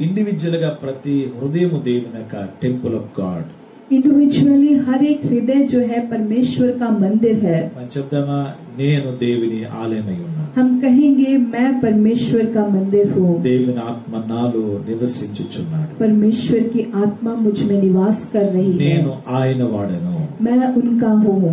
Individual గా ప్రతి హృదయము దేవుని యొక్క టెంపుల్ ఆఫ్ గాడ్. इंडिविजुअली हर एक हृदय जो है परमेश्वर का मंदिर है. చెప్దామా, నేను దేవుని ఆలయమై ఉన్నాను. हम कहेंगे मैं परमेश्वर का मंदिर हूँ. దేవుని ఆత్మ నాలో నివసించుచున్నాడు. परमेश्वर की आत्मा मुझ में निवास कर रही है. నేను ఆయన వాడను. मैं उनका हूँ.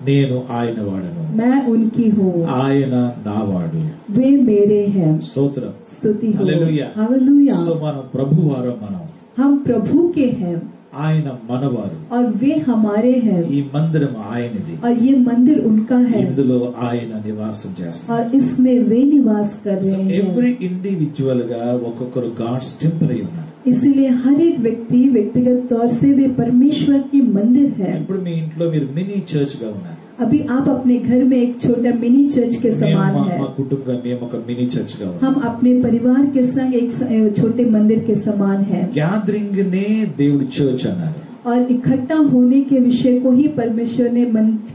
నేను ఆయన వాడను. मैं उनकी हूँ. ఆయన నా వాడు. वे मेरे हैं. స్తోత్రం. स्तुति हो. హల్లెలూయా. हालेलुया. సో మనం ప్రభువారం, మనం हम प्रभु के हैं ఆయన మనవారు. और वे हमारे हैं. ఈ మందిరం ఆయనది. और ये मंदिर उनका है. ఇందులో ఆయన నివాసం చేస్తారు. और इसमें वे निवास कर रहे हैं. ఎవ్రీ ఇండివిడ్యువల్ గా ఒక్కొక్కరు గాడ్స్ టెంపుల్ అయి ఉన్నారు. इसलिए हर एक व्यक्ति व्यक्तिगत तौर से वे परमेश्वर की मंदिर है. ఇప్పుడు మీ ఇంట్లో మీరు మినీ చర్చ్ గా ఉన్నారు. अभी आप अपने घर में एक छोटा मिनी चर्च के समान है. మా కుటుంబం మేము ఒక మినీ చర్చ్ గా ఉన్నాం. हम अपने परिवार के संग एक छोटे मंदिर के समान है. గ్యాదరింగ్ నే దేవుడు చర్చ్ అన్నారు. और इकट्ठा होने के विषय को ही परमेश्वर ने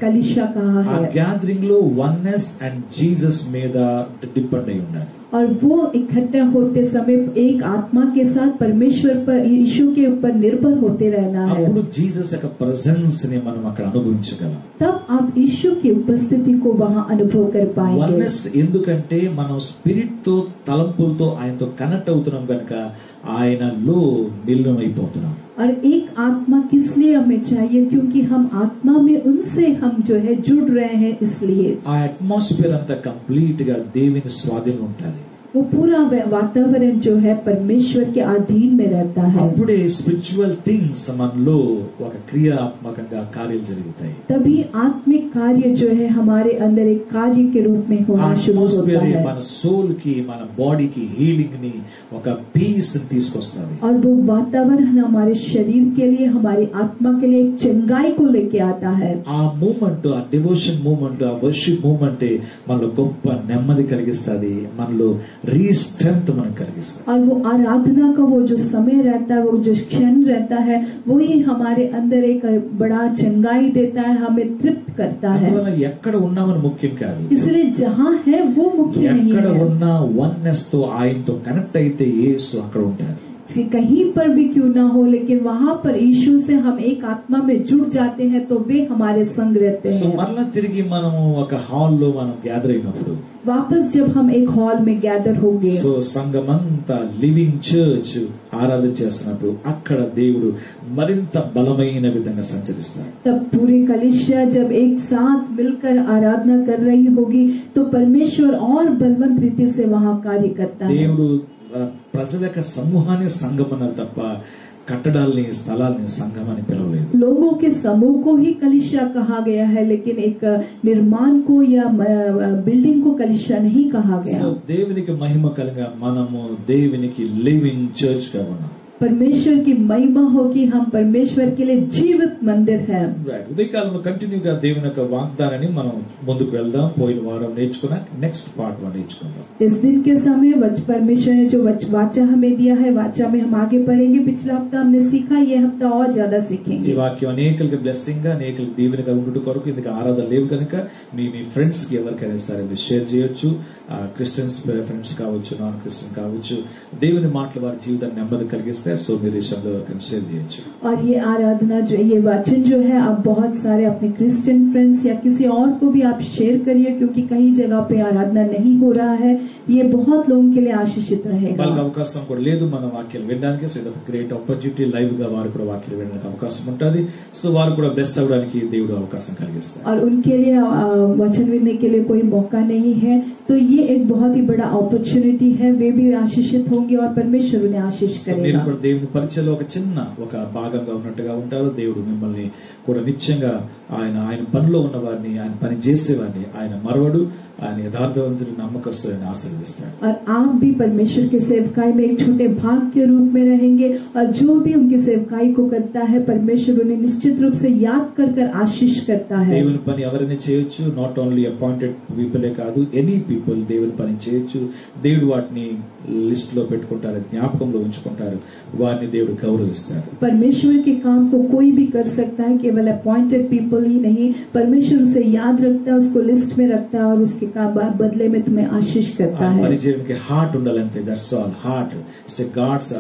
कलीसिया कहा ఆ है. గ్యాదరింగ్ లో వన్నెస్ అండ్ జీసస్ మీద డిపెండ్ అయి ఉన్నారు. और वो इकट्ठा होते समय एक आत्मा के साथ परमेश्वर पर, यीशु के ऊपर निर्भर होते रहना है. అప్పుడు జీసస్ యొక్క ప్రెజెన్స్ ని మనం అక్కడ అనుభవించగలం. तब आप यीशु की उपस्थिति को वहाँ अनुभव कर पाएंगे. వన్నెస్ ఎందుకంటే మనం స్పిరిట్ తో తలంపులతో ఆయనతో కనెక్ట్ అవుతున్నాం కనుక ఆయనలో విలీనమైపోతున్నాం. और एक आत्मा किस लिए हमें चाहिए? क्योंकि हम आत्मा में उनसे हम जो है जुड़ रहे हैं. इसलिए ఆ అట్మాస్ఫియర్ అంతా కంప్లీట్ గా దేవుని స్వాధీనం ఉంటుంది. वो पूरा वातावरण जो है परमेश्वर के अधीन में रहता है. అప్పుడే స్పిరిచువల్ థింగ్స్ మనలో ఒక క్రియాత్మకంగా కార్యాలు జరుగుతాయి. तभी आत्मिक कार्य जो है हमारे अंदर एक कार्य के रूप में होना शुरू होता है. మన సోల్ కి, మన బాడీ కి హీలింగ్ ని, ఒక పీస్ ని తీసుకొస్తుంది. और वो वातावरण हमारे शरीर के लिए, हमारी आत्मा के लिए एक चंगाई को लेके आता है. ఆ మూమెంట్, ఆ డివోషన్ మూమెంట్, ఆ వర్షిప్ మూమెంట్ మనలో గొప్ప నెమ్మది కలిగిస్తుంది. మనలో రీస్ట్రెంత్ మనకు కలిగిస్తుంది. और वो आराधना का वो जो समय रहता है, वो जो क्षण रहता है, वही हमारे अंदर एक बड़ा चंगाई देता है, हमें तृप्त करता है. అందువల్ల ఎక్కడ ఉన్నామని ముఖ్యం కాదు. इसलिए जहाँ है वो मुख्य नहीं ఎక్కడ है. ఉన్న వన్నెస్ తో ఆయనతో కనెక్ట్ అయితే యేసు అక్కడ ఉంటారు. कहीं पर भी क्यों ना हो, लेकिन वहाँ पर यीशु से हम एक आत्मा में जुड़ जाते हैं तो वे हमारे संग रहते సో हैं. మరలా తిరిగి మనము ఒక హాల్ లో మనం గ్యాదర్ అయినప్పుడు, वापस जब हम एक हॉल में गैदर होंगे, సో సంఘమంతా లివింగ్ చర్చ్ ఆరాధన చేస్తున్నప్పుడు అక్కడ దేవుడు మరింత బలమైన విధంగా సంచరిస్తాడు. तब पूरे कलीसिया जब एक साथ मिलकर आराधना कर रही होगी तो परमेश्वर और बलवंत रीति से वहाँ कार्य करता है. దేవుడు ప్రజల యొక్క సమూహాన్ని సంఘం అన్నారు తప్ప కట్టడాల్ని, స్థలాల్ని సంఘం అని పిలవలేదు. लोगों के समूह को ही कलीसिया कहा गया है, लेकिन एक निर्माण को या बिल्डिंग को कलीसिया नहीं कहा गया. సో దేవునికి మహిమ కలుగా మనము దేవునికి లివింగ్ చర్చ్ గా ఉన్నాం. परमेश्वर की महिमा हो कि हम परमेश्वर के लिए जीवित मंदिर है. ఉదయకాలంలో కంటిన్యూగా దేవుని యొక్క వాగ్దానాన్ని మనం ముందుకు వెళ్దాం. పోయిన వారం నేర్చుకున్నా, నెక్స్ట్ పార్ట్ వన్ నేర్చుకుందాం. इस दिन के समय परमेश्वर ने जो वाचा हमें दिया है, वाचा में हम आगे पढ़ेंगे. पिछला हफ्ता हमने सीखा, ये हफ्ता और ज्यादा ఈ सीखेंगे. వాక్యం అనేకులకు బ్లెస్సింగ్ గా, అనేకులకు దీవెనగా ఉండుట కొరకు, ఇందుకు ఆరాధన లేవు కనుక మీ ఫ్రెండ్స్ కి ఎవరికైనా సరే మీరు షేర్ చేయొచ్చు. క్రిస్టియన్స్ ఫ్రెండ్స్ కావచ్చు, నాన్ క్రిస్టియన్ కావచ్చు. దేవుని మాటలు వారి జీవితాన్ని నెమ్మది కలిగిస్తే సో మీరు ఈ శబ్దం ఎవరికైనా షేర్ చేయొచ్చు. और ये आराधना जो, ये वाचन जो है, आप बहुत सारे अपने क्रिश्चियन फ्रेंड्स या किसी और को भी आप शेयर करिए, क्योंकि कई जगह पे आराधना नहीं हो रहा है. ये बहुत लोगों के लिए आशीषित रहेगा. వాళ్ళకి అవకాశం కూడా లేదు మన వాక్యాలు వినడానికి. సో ఇది ఒక గ్రేట్ ఆపర్చునిటీ. లైవ్ గా వారు కూడా వాక్యాలు వినడానికి అవకాశం ఉంటుంది. సో వారు కూడా బ్లెస్ అవ్వడానికి దేవుడు అవకాశం కలిగిస్తారు. और उनके लिए वचन विनने के लिए कोई मौका नहीं है, तो ये एक बहुत ही बड़ा अपॉर्चुनिटी है. वे भी आशीषित होंगे और परमेश्वर उन्हें आशीष మీరు करेगा. కూడా దేవుని పరిచయలో ఒక భాగంగా ఉన్నట్టుగా ఉంటారు. దేవుడు మిమ్మల్ని కూడా నిత్యంగా ఆయన పనిలో ఉన్న వారిని, ఆయన పని చేసేవారిని ఆయన మరవడు. ఆయన యథార్థవంతుడు, నమ్మకస్తుని ఆశీర్వదిస్తాడు. और आप भी परमेश्वर के सेवकाई में एक छोटे भाग के रूप में रहेंगे. और जो भी उनकी सेवकाई को करता है, परमेश्वर उन्हें निश्चित रूप से याद कर आशीष करता है. దేవుని పని ఎవరైనా చేయొచ్చు. నాట్ ఓన్లీ అపాయింటెడ్ పీపులే కాదు, ఎనీ పీపుల్ దేవుని పని చేయొచ్చు. దేవుడు వాటిని లిస్ట్ లో పెట్టుకుంటారు, జ్ఞాపకంలో ఉంచుకుంటారు. వారిని దేవుడు గౌరవిస్తాడు. परमेश्वर के काम को कोई भी कर सकता है, केवल अपॉइंटेड पीपल ही नहीं. परमेश्वर उसे याद रखता है, उसको लिस्ट में रखता है और उसके का बदले में तुम्हें आशीष करता है। పని చేయడానికి హార్ట్ ఉండాలంతే, that's all. Heart it's God's,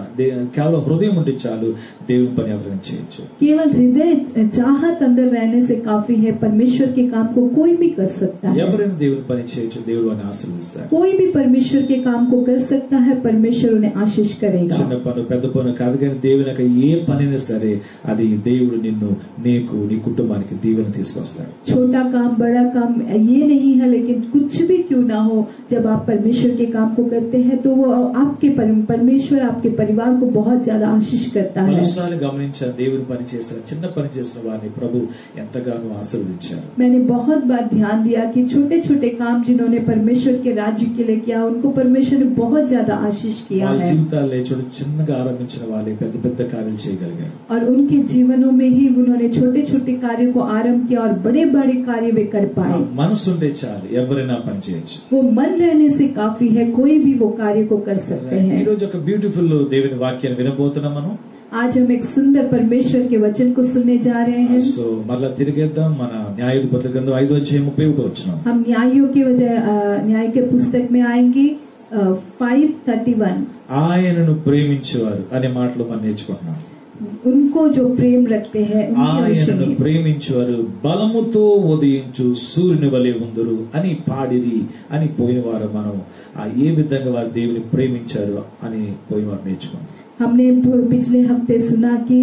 కేవలం హృదయం ఉంటే చాలు దేవుని పని ఎవరైనా చేయొచ్చు. केवल हृदय चाहत अंदर रहने से काफी है, परमेश्वर के काम को कोई भी कर सकता है। ఎవరైనా దేవుని పని చేయొచ్చు, దేవుడు వారిని ఆశీర్వదిస్తాడు. कोई भी परमेश्वर के काम को कर सकता है, परमेश्वर उन्हें आशीष करेगा। చిన్న పని పెద్ద పని కాదు కానీ దేవుని యొక్క ఏ పనైనా సరే అది దేవుడు నిన్ను నీకు నీ కుటుంబానికి దీవెన తీసుకొస్తాడు. छोटा काम बड़ा काम ये नहीं है, लेकिन कुछ भी क्यों ना हो, जब आप परमेश्वर के काम को करते हैं तो वो आपके परमेश्वर आपके परिवार को बहुत ज्यादा आशीष करता है। మనుషులు గమనించా దేవుని పని చేసిన చిన్న పని చేసిన వారిని ప్రభు ఎంతగానో ఆశీర్వదించారు. मैंने बहुत बार ध्यान दिया कि छोटे छोटे काम जिन्होंने परमेश्वर के राज्य के लिए किया उनको परमेश्वर ने बहुत ज्यादा आशीष किया వాళ్ళ है। జీవితాల్లో చిన్నగా ఆరంభించిన వాళ్ళే పెద్ద పెద్ద కార్యాలు చేయగలిగారు. और उनके जीवनों में ही उन्होंने छोटे छोटे कार्यों को आरंभ किया और बड़े बड़े कार्य वे कर पाए। మనసు ఉంటే చాలు ఎవరైనా పని చేయొచ్చు. वो मन रहने से काफी है, कोई भी वो कार्य को कर सकते ఈ हैं। రోజు ఒక బ్యూటిఫుల్ దేవుని వాక్యాన్ని వినబోతున్నాం మనం. आज हम एक सुंदर परमेश्वर के वचन को सुनने जा रहे हैं। సో మరలా తిరిగేద్దాం మన న్యాయాధిపతుల గ్రంథం 5:31 వచ్చినాం. हम न्यायों के न्याय के पुस्तक में आएंगे 5:31। ఆయనను ప్రేమించేవారు అనే మాటలు మనం నేర్చుకుంటున్నాం. उनको जो प्रेम रखते हैं उनके विषय ఆయనను में। ప్రేమించేవారు బలముతో ఉదయించు సూర్యుని వలె ఉందరు అని పాడిరి అని పోయిన వారు మనం ఏ విధంగా వారు దేవుని ప్రేమించారు అని పోయిన వారు నేర్చుకున్నాం. हमने पिछले हफ्ते सुना कि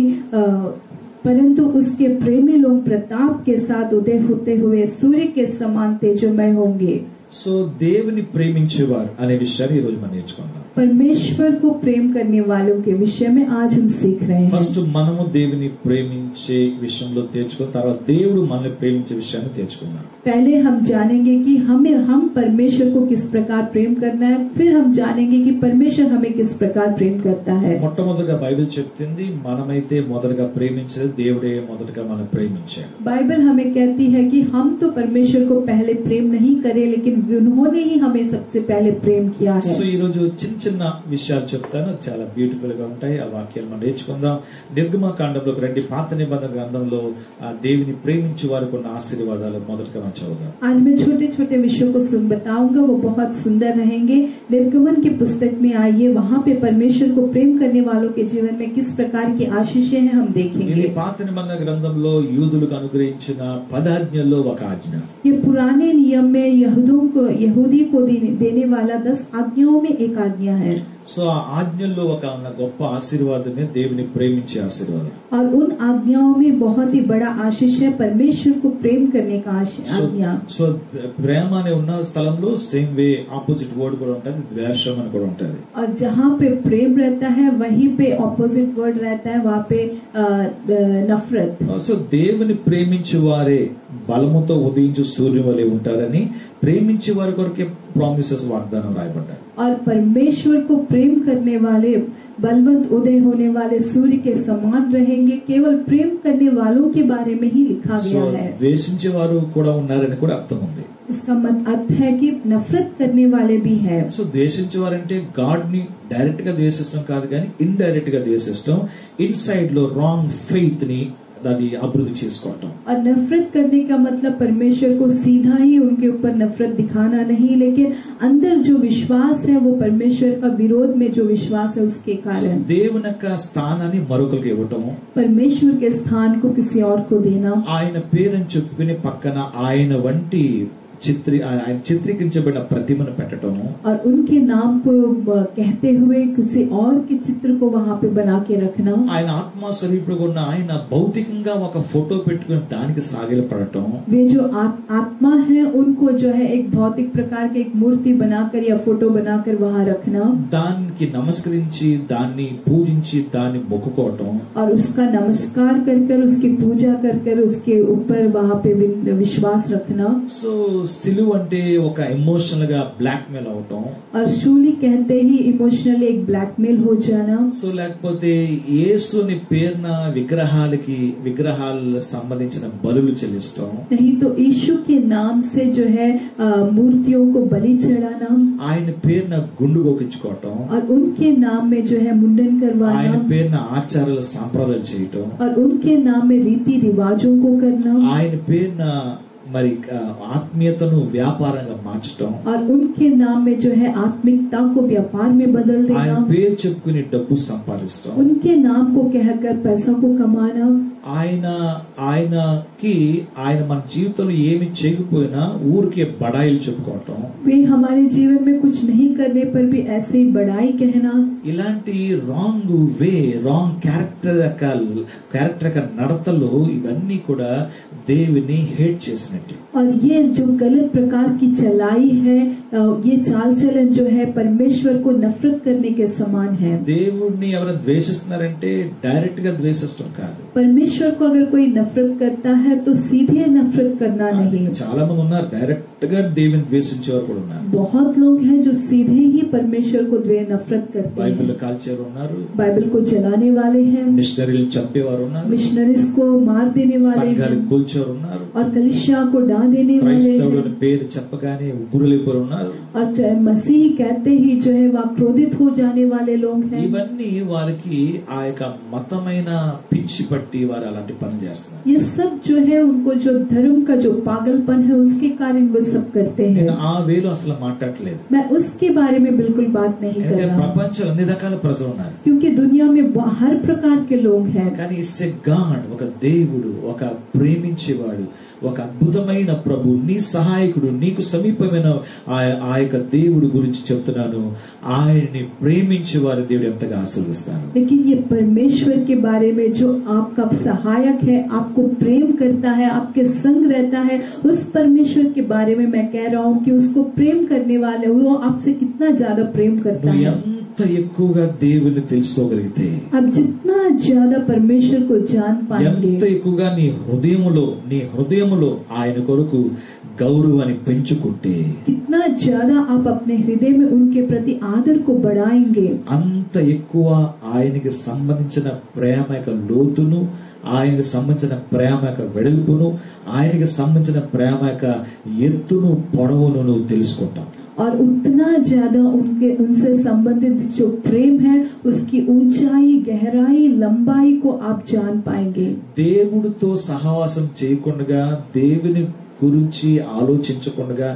परंतु उसके प्रेमी लोग प्रताप के साथ उदय होते हुए सूर्य के समान तेजोमय होंगे। సో దేవుని ప్రేమించేవారు అనే విషయాన్ని ఈ రోజు మనం నేర్చుకుందాం. परमेश्वर को प्रेम करने वालों के विषय में आज हम सीख रहे हैं। ఫస్ట్ మనము దేవుని ప్రేమించే విషయంలో తెచ్చుకున్న తర్వాత దేవుడు మనల్ని ప్రేమించే విషయాన్ని తెచ్చుకుందాం. पहले हम जानेंगे कि हम परमेश्वर को किस प्रकार प्रेम करना है, फिर हम जानेंगे कि परमेश्वर हमें किस प्रकार प्रेम करता है। మొట్టమొదటిగా బైబిల్ చెప్తుంది మనమైతే మొదటగా ప్రేమించలేదు, దేవుడే మొదటగా మనం ప్రేమించాడు. बाइबल हमें कहती है कि हम तो परमेश्वर को पहले प्रेम नहीं करे, लेकिन उन्होंने ही हमें सबसे पहले प्रेम किया है। సో ఈ రోజు చిన్న చిన్న విషయాలు చెప్తాను, చాలా బ్యూటిఫుల్ గా ఉంటాయి. ఆ వాక్యాలు మనం నేర్చుకుందాం. నిర్గమకాండంలోకి రండి. పాత నిబంధన గ్రంథంలో ఆ దేవుని ప్రేమించే వారికి ఉన్న ఆశీర్వాదాలు మొదటగా మనం చదువుదాం. आज मैं छोटे छोटे विषयों को बताऊंगा, वो बहुत सुंदर रहेंगे। निर्गमन की पुस्तक में आइए, वहाँ पे परमेश्वर को प्रेम करने वालों के जीवन में किस प्रकार की आशीषें हैं हम ఇది देखेंगे। పాత నిబంధన గ్రంథంలో యూదులకు అనుగ్రహించిన 10 ఆజ్ఞల్లో ఒక ఆజ్ఞ. ये पुराने नियम में यहूदी को देने वाला 10 आज्ञाओं में एक आज्ञा है। సో ఆ ఆజ్ఞల్లో ఒక గొప్ప ఆశీర్వాదమే దేవుని ప్రేమించే ఆశీర్వాదం. और उन आज्ञाओं में बहुत ही बड़ा आशीष है परमेश्वर को प्रेम करने का आज्ञा। సో ప్రేమ అనే ఉన్న స్థలంలో సేమ్ వే ఆపోజిట్ వర్డ్ కూడా ఉంటుంది, ద్వేషం అని కూడా ఉంటుంది. और जहाँ पे प्रेम रहता है वहीं पे ऑपोजिट वर्ड रहता है, वहाँ पे नफरत। సో దేవుని ప్రేమించే వారే బలముతో ఉదయించు సూర్యుని వలె ఉంటారని ప్రేమించే వారి కొరకే ప్రామిసెస్ వాగ్దానం రాయబడ్డాయి. और परमेश्वर को प्रेम करने वाले बलवंत उदय होने वाले सूर्य के समान रहेंगे, केवल प्रेम करने वालों के बारे में ही लिखा సో गया है। ద్వేషించే వారు కూడా ఉన్నారని కూడా అర్థం ఉంది. इसका अर्थ है कि नफरत करने वाले भी है। సో ద్వేషించే వారంటే గాడ్ ని డైరెక్ట్ గా ద్వేషిస్తాం కాదు కానీ ఇండైరెక్ట్ గా ద్వేషిస్తాం. ఇన్సైడ్ లో రాంగ్ ఫెయిత్ ని అది అభివృద్ధి చేసుకోవటం. और नफरत करने का मतलब परमेश्वर को सीधा ही उनके ऊपर नफरत दिखाना नहीं, लेकिन अंदर जो विश्वास है वो परमेश्वर का विरोध में जो विश्वास है उसके कारण దేవుని యొక్క స్థానాన్ని మరొకరికి ఇవ్వటం, परमेश्वर के स्थान को किसी और को देना, ఆయన పేరుని చెప్పుకుని పక్కన ఆయన వంటి ఆయన చిత్రీకరించబడిన ప్రతిమను పెట్టడం, और उनके नाम को कहते हुए किसी और के चित्र को वहाँ पे बना के रखना, ఆయన ఆత్మ స్వరూపుడుగా ఉన్న ఆయన భౌతికంగా ఒక ఫోటో పెట్టుకుని దానికి సాగిలపడటం, वे जो आत्मा है उनको जो है एक भौतिक प्रकार के एक मूर्ति बनाकर या फोटो बनाकर वहाँ रखना, దానికి నమస్కరించి దాన్ని పూజించి దాన్ని మొక్కుకోవటం, और उसका नमस्कार कर कर उसकी पूजा कर कर उसके ऊपर वहाँ पे विश्वास रखना। సో సిలువ అంటే ఒక ఎమోషనల్ గా బ్లాక్ మెయిల్ అవటం, और शूली कहते ही इमोशनली एक ब्लैकमेल हो जाना। సో లేకపోతే యేసుని పేరున విగ్రహాలకు సంబంధించిన బలులు చెల్లిస్తాం, नहीं तो यीशु के नाम से जो है मूर्तियों को बलि चढ़ाना, ఆయన పేరున గుండు గోకించుకోవటం, और उनके नाम में जो है मुंडन ఆయన करवाना, పేరున ఆచారాల సాంప్రదాయాలు చేయటం, और उनके नाम में रीति रिवाजों को करना, ఆయన పేరున మరి ఆత్మీయతను వ్యాపారంగా మార్చడం, और उनके नाम में जो है आत्मिकता को व्यापार में बदल ఆయన देना, పేరు చెప్పుకుని డబ్బు సంపాదిస్తాం, उनके नाम को कहकर पैसा को कमाना, ఆయన మన జీవితంలో ఏమి చేయకపోయినా ఊరికే బడాయిలు చెప్పుకోవటం, वे हमारे जीवन में कुछ नहीं करने पर भी ऐसे ही बड़ाई कहना, ఇలాంటి రాంగ్ క్యారెక్టర్ యొక్క నడతలు ఇవన్నీ కూడా దేవుని హేట్ చేసినట్టు. और ये जो गलत प्रकार की चलाई है, ये चाल चलन जो है परमेश्वर को नफरत करने के समान है. దేవుడిని ఎవరైనా ద్వేషిస్తున్నారంటే డైరెక్ట్ గా ద్వేషిస్తాం కాదు. परमेश्वर को अगर कोई नफरत करता है तो सीधे नफरत करना नहीं. చాలా మంది ఉన్నారు డైరెక్ట్ గా దేవుని ద్వేషించేవారు కూడా ఉన్నారు. बहुत लोग हैं जो सीधे ही परमेश्वर को नफरत करते हैं. బైబిల్ కాల్చేవారు ఉన్నారు, बाइबल को जलाने वाले हैं, మిషనరీలు చంపేవారు ఉన్నారు, मिशनरीज को मार देने वाले సంఘాలు हैं కూల్చేవారు ఉన్నారు, और कलीसिया को ढा देने वाले క్రైస్తవుడు हैं. పేరు చెప్పగానే ఉగ్రులైపోరు ఉన్నారు. और मसीह कहते ही जो है वह क्रोधित हो जाने वाले लोग हैं. ఇవన్నీ వారికి ఆ యొక్క మతమైన పిచ్చి పట్టి వారు అలాంటి పని చేస్తున్నారు. ये सब जो है उनको जो धर्म का जो पागलपन है उसके कारण वो सब करते हैं. నేను ఆ వేలో అసలు మాట్లాడలేదు, मैं उसके बारे में बिल्कुल बात नहीं कर रहा, ప్రపంచంలో అన్ని రకాల ప్రజలు ఉన్నారు. क्योंकि दुनिया में हर प्रकार के लोग हैं. కానీ ఇట్స్ ఎ గాడ్, ఒక దేవుడు, ఒక ప్రేమించేవాడు, ఒక అద్భుతమైన ప్రభు, నీ సహాయకుడు, నీకు సమీపమైన ఆ యొక్క దేవుడు గురించి చెప్తున్నాను. ఆయన్ని ప్రేమించే వారి దేవుడు ఎంతగా ఆశీర్వదిస్తాను. लेकिन ये परमेश्वर के बारे में जो आपका सहायक है, आपको प्रेम करता है, आपके संग रहता है, उस परमेश्वर के बारे में मैं कह रहा हूँ कि उसको प्रेम करने वाले वो आपसे कितना ज्यादा प्रेम करता है. ఎంత ఎక్కువగా దేవుని తెలుసుకోగలిగితే, आप जितना ज्यादा परमेश्वर को जान पाएंगे, ఎంత ఎక్కువగా నీ హృదయములో ఆయన కొరకు గౌరవాన్ని పెంచుకుంటే, कितना ज्यादा आप अपने हृदय में उनके प्रति आदर को बढ़ाएंगे, అంత ఎక్కువ ఆయనకి సంబంధించిన ప్రేమ యొక్క లోతును, ఆయనకి సంబంధించిన ప్రేమ యొక్క వెడల్పును, ఆయనకి సంబంధించిన ప్రేమ యొక్క ఎత్తును, పొడవును నువ్వు తెలుసుకుంటావు. और उतना ज्यादा उनसे संबंधित जो प्रेम है उसकी ऊंचाई, गहराई, लंबाई को आप जान पाएंगे. దేవుడితో సహవాసం చేయకుండా, దేవుని గురించి ఆలోచించకుండా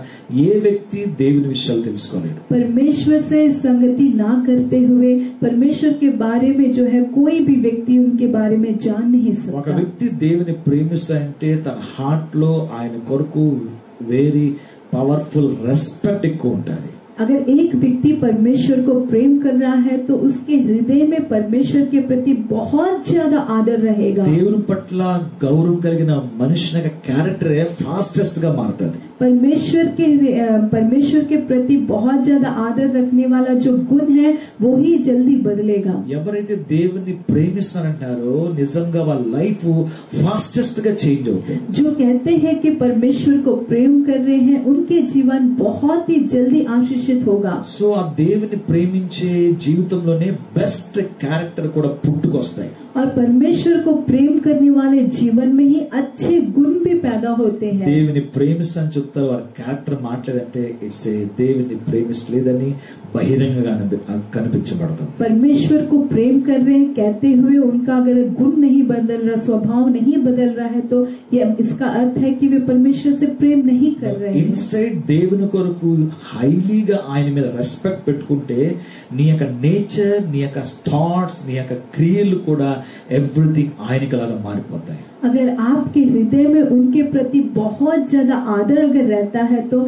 ఏ వ్యక్తి దేవుని విషయాలు తెలుసుకోలేడు. परमेश्वर से संगति ना करते हुए परमेश्वर के बारे में जो है कोई भी व्यक्ति उनके बारे में जान नहीं ఒక सकता. వ్యక్తి దేవుని ప్రేమిస్తాడంటే తన హార్ట్ లో ఆయన కొరకు వెరీ పవర్ఫుల్ రెస్పెక్ట్ ఎక్కువ ఉంటుంది. अगर एक व्यक्ति परमेश्वर को प्रेम कर रहा है तो उसके हृदय में परमेश्वर के प्रति बहुत ज्यादा आदर रहेगा. దేవుని పట్ల గౌరవం కలిగిన మనిషి యొక్క క్యారెక్టర్ ఫాస్టెస్ట్ గా మారుతుంది. परमेश्वर के प्रति बहुत ज्यादा आदर रखने वाला जो गुण है वो ही जल्दी बदलेगा. ఎవరైతే దేవుని ప్రేమిస్తున్నారంటారో నిజంగా వాళ్ళ లైఫ్ ఫాస్టెస్ట్ గా చేంజ్ అవుతుంది. जो कहते हैं कि परमेश्वर को प्रेम कर रहे हैं उनके जीवन बहुत ही जल्दी आशीषित होगा. సో ఆ దేవుని ప్రేమించే జీవితంలోనే బెస్ట్ క్యారెక్టర్ కూడా పుట్టుకొస్తాయి. और परमेश्वर को प्रेम करने वाले जीवन में ही अच्छे गुण भी पैदा होते हैं. దేవుని ప్రేమిస్తాను చెప్తారు, వారి క్యారెక్టర్ మాట్లాడంటే ఇట్స్ ఏ దేవుని ప్రేమిస్తలేదని బహిరంగంగా కనిపించబడుతుంది. परमेश्वर को प्रेम कर रहे हैं कहते हुए उनका अगर गुण नहीं बदल रहा, स्वभाव नहीं बदल रहा है तो ये इसका अर्थ है कि वे परमेश्वर से प्रेम नहीं कर रहे हैं. ఇన్సైడ్ దేవుని కొరకు హైలీగా ఆయన మీద రెస్పెక్ట్ పెట్టుకుంటే నీ యొక్క నేచర్, నీ యొక్క థాట్స్, నీ యొక్క క్రియలు కూడా ఎవ్రీథింగ్ ఆయనకి లాగా మారిపోతాయి. अगर आपके हृदय में उनके प्रति बहुत ज्यादा आदर अगर रहता है तो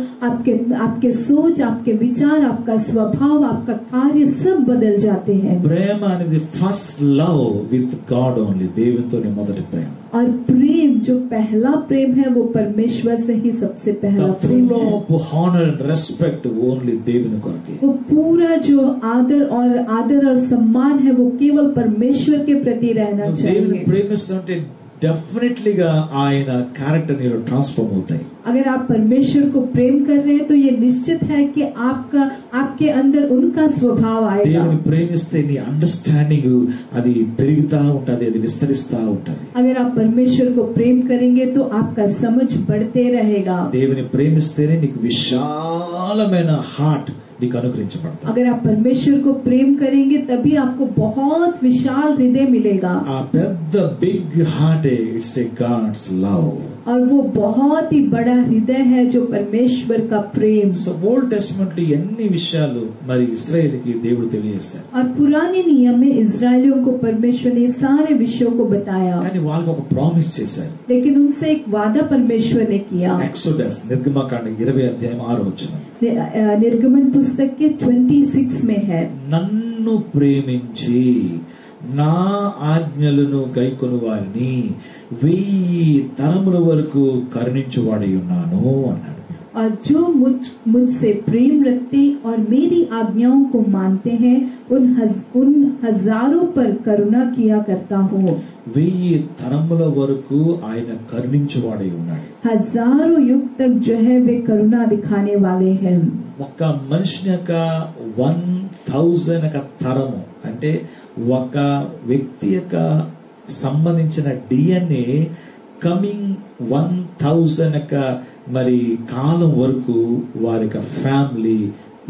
आपके सोच, आपके विचार, आपका स्वभाव, आपका कार्य सब बदल जाते हैं. ప్రేమ అనేది first love with God only, దేవునితోనే మొదటి ప్రేమ. और प्रेम जो पहला प्रेम है वो परमेश्वर से ही सबसे पहला प्रेम है. హానర్ అండ్ రెస్పెక్ట్ ఓన్లీ దేవుని కొరకే. वो पूरा जो आदर और सम्मान है वो केवल परमेश्वर के प्रति रहना దేవుని चाहिए. ప్రేమిస్తుంటే డెఫినెట్లీగా ఆయన క్యారెక్టర్ నీలో ట్రాన్స్ఫార్మ్ అవుతాయి. अगर आप परमेश्वर को प्रेम कर रहे हैं तो ये निश्चित है कि आपके अंदर उनका स्वभाव आएगा. దేవుని ప్రేమిస్తే నీ అండర్స్టాండింగ్ అది పెరుగుతా ఉంటది, అది విస్తరిస్తా ఉంటది. अगर आप परमेश्वर को प्रेम करेंगे तो आपका समझ बढ़ते रहेगा. దేవుని ప్రేమిస్తేనే నీకు విశాలమైన హార్ట్ నీకు అనుగ్రహించబడతాయి. अगर आप परमेश्वर को प्रेम करेंगे तभी आपको बहुत विशाल हृदय मिलेगा. ఆ పెద్ద big heart it's a God's love. और वो बहुत ही बड़ा हृदय है जो परमेश्वर का प्रेम। సో ఓల్డ్ టెస్టమెంట్ లో ఎన్ని విషయాలు మరి ఇశ్రాయేలుకి దేవుడు తెలియజేశారు. और पुराने नियम में इजरायलियों को परमेश्वर ने सारे विषयों को बताया, కానీ వాళ్ళకి ఒక ప్రామిస్ చేశారు. लेकिन उनसे एक वादा परमेश्वर ने किया। ఎక్సోడస్ నిర్గమకాండ 20 అధ్యాయం 6వ వచనం. निर्गमन पुस्तक के 26 में है, నన్ను ప్రేమించి నా ఆజ్ఞలను గైకొను వారిని 1000 తరముల వరకు కరుణించువాడై ఉన్నాను అన్నాడు. और जो मुझसे प्रेम रखते और मेरी आज्ञाओं को मानते हैं उन हजारों पर करुणा किया करता हूँ। 1000 తరముల వరకు ఆయన కరుణించువాడై ఉన్నాడు. हजारों युग तक जो है वे करुणा दिखाने वाले हैं। ఒక మనిషిని యొక్క 1000 యొక్క తరము అంటే ఒక వ్యక్తి యొక్క సంబంధించిన DNA కమింగ్ 1000 యొక్క మరి కాలం వరకు వారి యొక్క ఫ్యామిలీ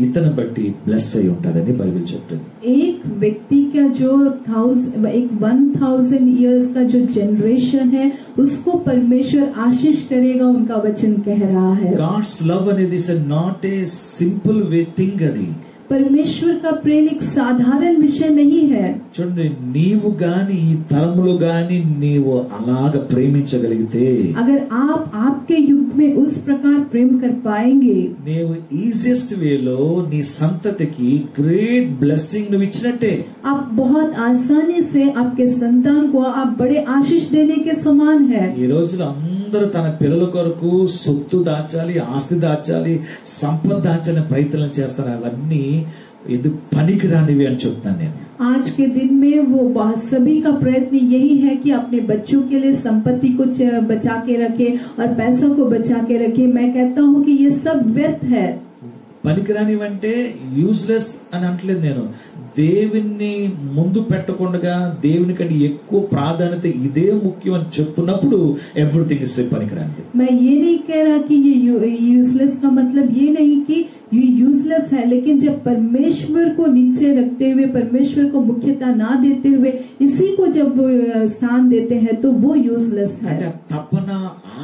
ఇతను బట్టి బ్లెస్ అయి ఉంటదని బైబిల్ చెప్తుంది. एक व्यक्ति का जो 1000 इयर्स का जो जनरेशन है उसको परमेश्वर आशीष करेगा, उनका वचन कह रहा है। God's love అనేది is not a simple way thing. అది परमेश्वर का प्रेम एक साधारण विषय नहीं है। చూడండి, నీవు గాని ఈ తరములు గాని నీవు అలాగ ప్రేమించగలిగితే, अगर आप आपके युग में उस प्रकार प्रेम कर पाएंगे, నీవు ఈజియెస్ట్ వేలో నీ సంతతికి గ్రేట్ బ్లెస్సింగ్ నువ్వు ఇచ్చినట్టే. आप बहुत आसानी से आपके संतान को आप बड़े आशीष देने के समान है। ఈ రోజులో అందరూ తన పిల్లల కొరకు సొత్తు దాచాలి, ఆస్తి దాచాలి, సంపద దాచాలని ప్రయత్నం చేస్తారు. అవన్నీ ఎందుకు పనికిరానివి అని చెప్తాను నేను. आज के दिन में वो सभी का प्रयत्न यही है कि अपने बच्चों के लिए संपत्ति को बचा के रखे और पैसों को बचा के रखे। मैं कहता हूँ कि ये सब व्यर्थ है। పనికిరానివంటే యూజ్లెస్ అని అంటలేదు నేను. దేవుణ్ణి ముందు పెట్టకుండా దేవుని కంటే ఎక్కువ ప్రాధాన్యత ఇదే ముఖ్యం అని చెప్తున్నప్పుడు ఎవ్రీథింగ్ ఇస్ పనికిరానిది. मैं ये नहीं कह रहा कि ये यूजलेस का मतलब ये नहीं कि ये यूजलेस है, लेकिन जब परमेश्वर को नीचे रखते हुए, परमेश्वर को मुख्यता ना देते हुए इसी को जब वो स्थान देते हैं तो वो यूजलेस है। తపన,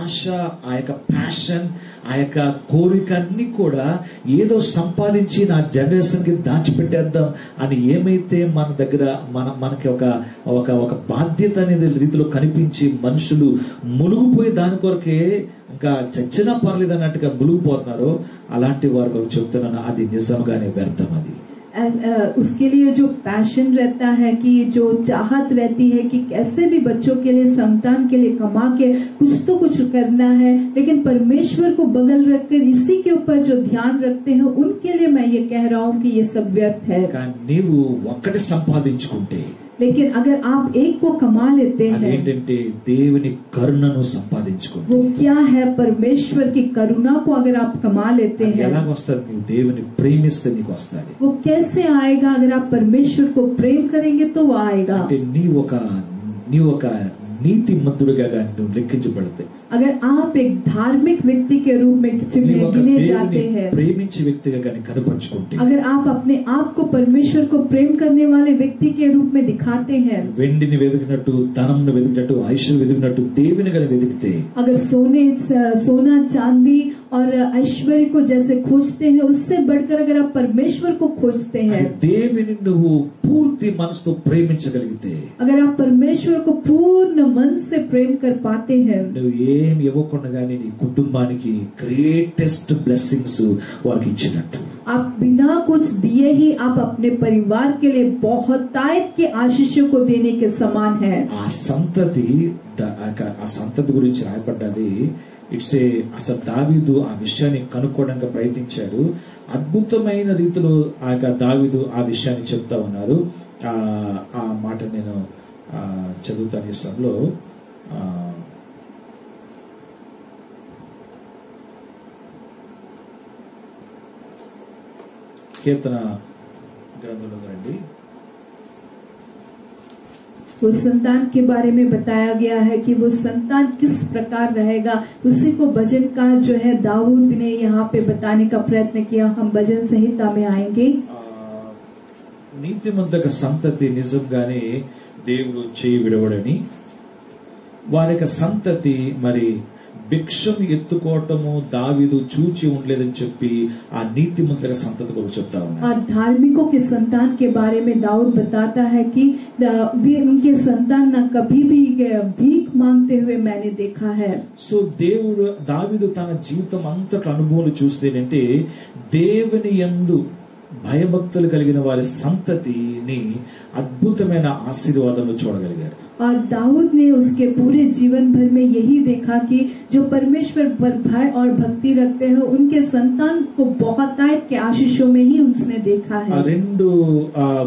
ఆశ, ఆ యొక్క ప్యాషన్, ఆ యొక్క కోరిక అన్ని కూడా ఏదో సంపాదించి నా జనరేషన్ కి దాచిపెట్టేద్దాం అని ఏమైతే మన దగ్గర మనకి ఒక బాధ్యత అనేది రీతిలో కనిపించి మనుషులు మునిగిపోయి దాని కొరకే ఇంకా చచ్చినా పర్లేదు అన్నట్టుగా మునిగిపోతున్నారో అలాంటి వారు చెప్తున్నాను, అది నిజంగానే వ్యర్థం. అది उसके लिए जो पैशन रहता है, कि जो चाहत रहती है कि कैसे भी बच्चों के लिए, संतान के लिए कमा के कुछ तो कुछ करना है, लेकिन परमेश्वर को बगल रखकर इसी के ऊपर जो ध्यान रखते हैं उनके लिए मैं ये कह रहा हूँ कि ये सब व्यर्थ है। నీవు ఒక్కటి సంపాదించుకుంటే, लेकिन अगर आप एक को कमा लेते हैं, అదేంటంటే దేవుని కరుణను సంపాదించుకుంటే, वो क्या है? परमेश्वर की करुणा को अगर आप कमा लेते हैं, ఎలాగొస్తుంది? నీవు దేవుని ప్రేమిస్తే నీకు వస్తుంది. वो कैसे आएगा? अगर आप परमेश्वर को प्रेम करेंगे तो वो आएगा। అంటే నీ ఒక నీతిమంతుడిగా గాని నువ్వు లెక్కించబడితే, अगर आप एक धार्मिक व्यक्ति के रूप में गिने जाते हैं, ప్రేమించే వ్యక్తిగా గాని కనపరుచుకుంటే, अगर आप अपने आप को परमेश्वर को प्रेम करने वाले व्यक्ति के रूप में दिखाते हैं, వెండిని వెతికినట్టు, ధనంను వెతికినట్టు, ఐశ్వర్యం వెతికినట్టు దేవుని గాని వెతికితే, अगर सोना चांदी और ऐश्वर्य को जैसे खोजते हैं उससे बढ़कर अगर आप परमेश्वर को खोजते हैं, దేవుని నువ్వు పూర్తి మనసుతో ప్రేమించగలిగితే, अगर आप परमेश्वर को पूर्ण मन से प्रेम कर पाते हैं, నువ్వు ఏం ఇవ్వకుండా గానీ నీ కుటుంబానికి గ్రేటెస్ట్ బ్లెస్సింగ్స్ వారికి ఇచ్చినట్టు, आप बिना कुछ दिए ही आप अपने परिवार के लिए बहुतायत के आशीषों को देने के समान है। ఆ సంతతి గురించి రాయబడ్డది. అసలు దావీదు ఆ విషయాన్ని కనుక్కోవడానికి ప్రయత్నించాడు. అద్భుతమైన రీతిలో ఆ దావీదు ఆ విషయాన్ని చెప్తా ఉన్నారు. ఆ మాట నేను చదువుతాను ఈ సమయంలో. కీర్తన గ్రంథంలో రండి. वो संतान के बारे में बताया गया है कि वो संतान किस प्रकार रहेगा, उसी को भजनकार जो है दाऊद ने यहाँ पे बताने का प्रयत्न किया। हम भजन संहिता में आएंगे। నీతిమంతుల సంతతి నిజంగానే దేవుడు చేయి విడవడని, వారి యొక్క సంతతి మరి భిక్షను ఎత్తుకోవటము దావీదు చూచి ఉండలేదని చెప్పి ఆ నీతిమంతుల సంతతి కొరకు చెప్తా ఉన్నారు. और धार्मिकों के संतान के बारे में दाऊद बताता है कि वे उनके संतान न कभी भी भीख मांगते हुए मैंने देखा है. సో దేవుడు దావీదు తన జీవితం అంతటి అనుభవాలు చూస్తే ఏంటంటే దేవుని యందు భయభక్తులు కలిగిన వారి సంతతిని అద్భుతమైన ఆశీర్వాదంలో చూడగలిగారు. और दाऊद ने उसके पूरे जीवन भर में यही देखा कि जो परमेश्वर पर भय और भक्ति रखते हैं उनके संतान को बहुतायत के आशीषों में ही उसने देखा है. ఆ రెండు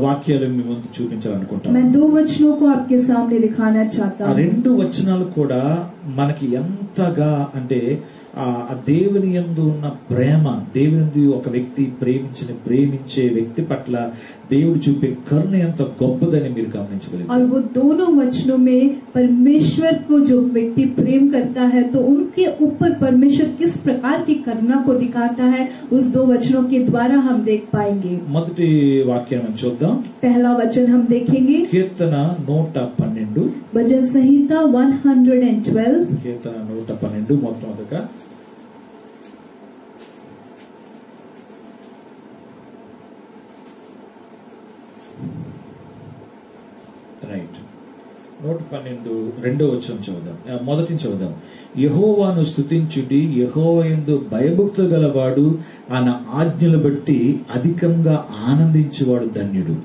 వాక్యాలు మీ ముందు చూపించాలనుకుంటాను. मैं 2 वचनों को आपके सामने दिखाना चाहता ఆ हूँ. రెండు వచనాలు కూడా మనకి ఎంతగా అంటే ఆ దేవుని యందు ఉన్న ప్రేమ, దేవుని యందు ఒక వ్యక్తి ప్రేమించే వ్యక్తి పట్ల దేవుడు చూపే కరుణ ఎంత గొప్పదని మీరు గమనించగలరు. और वो दोनों वचनों में परमेश्वर को जो व्यक्ति प्रेम करता है तो उनके ऊपर परमेश्वर किस प्रकार की करुणा को दिखाता है उस 2 वचनों के द्वारा हम देख पाएंगे. మొదటి వాక్యం మనం చూద్దాం. पहला वचन हम देखेंगे కీర్తన 112. भजन संहिता 112. కీర్తన 112 మొట్టమొదటిగా రైట్ 112 రెండో వచనం చదువుదాం. మొదటి చదువుదాం. యెహోవాను స్తుతించుడి, యెహోవా యందు భయభక్తులు గలవాడు ఆయన ఆజ్ఞలు బట్టి అధికంగా ఆనందించువాడు ధన్యుడు.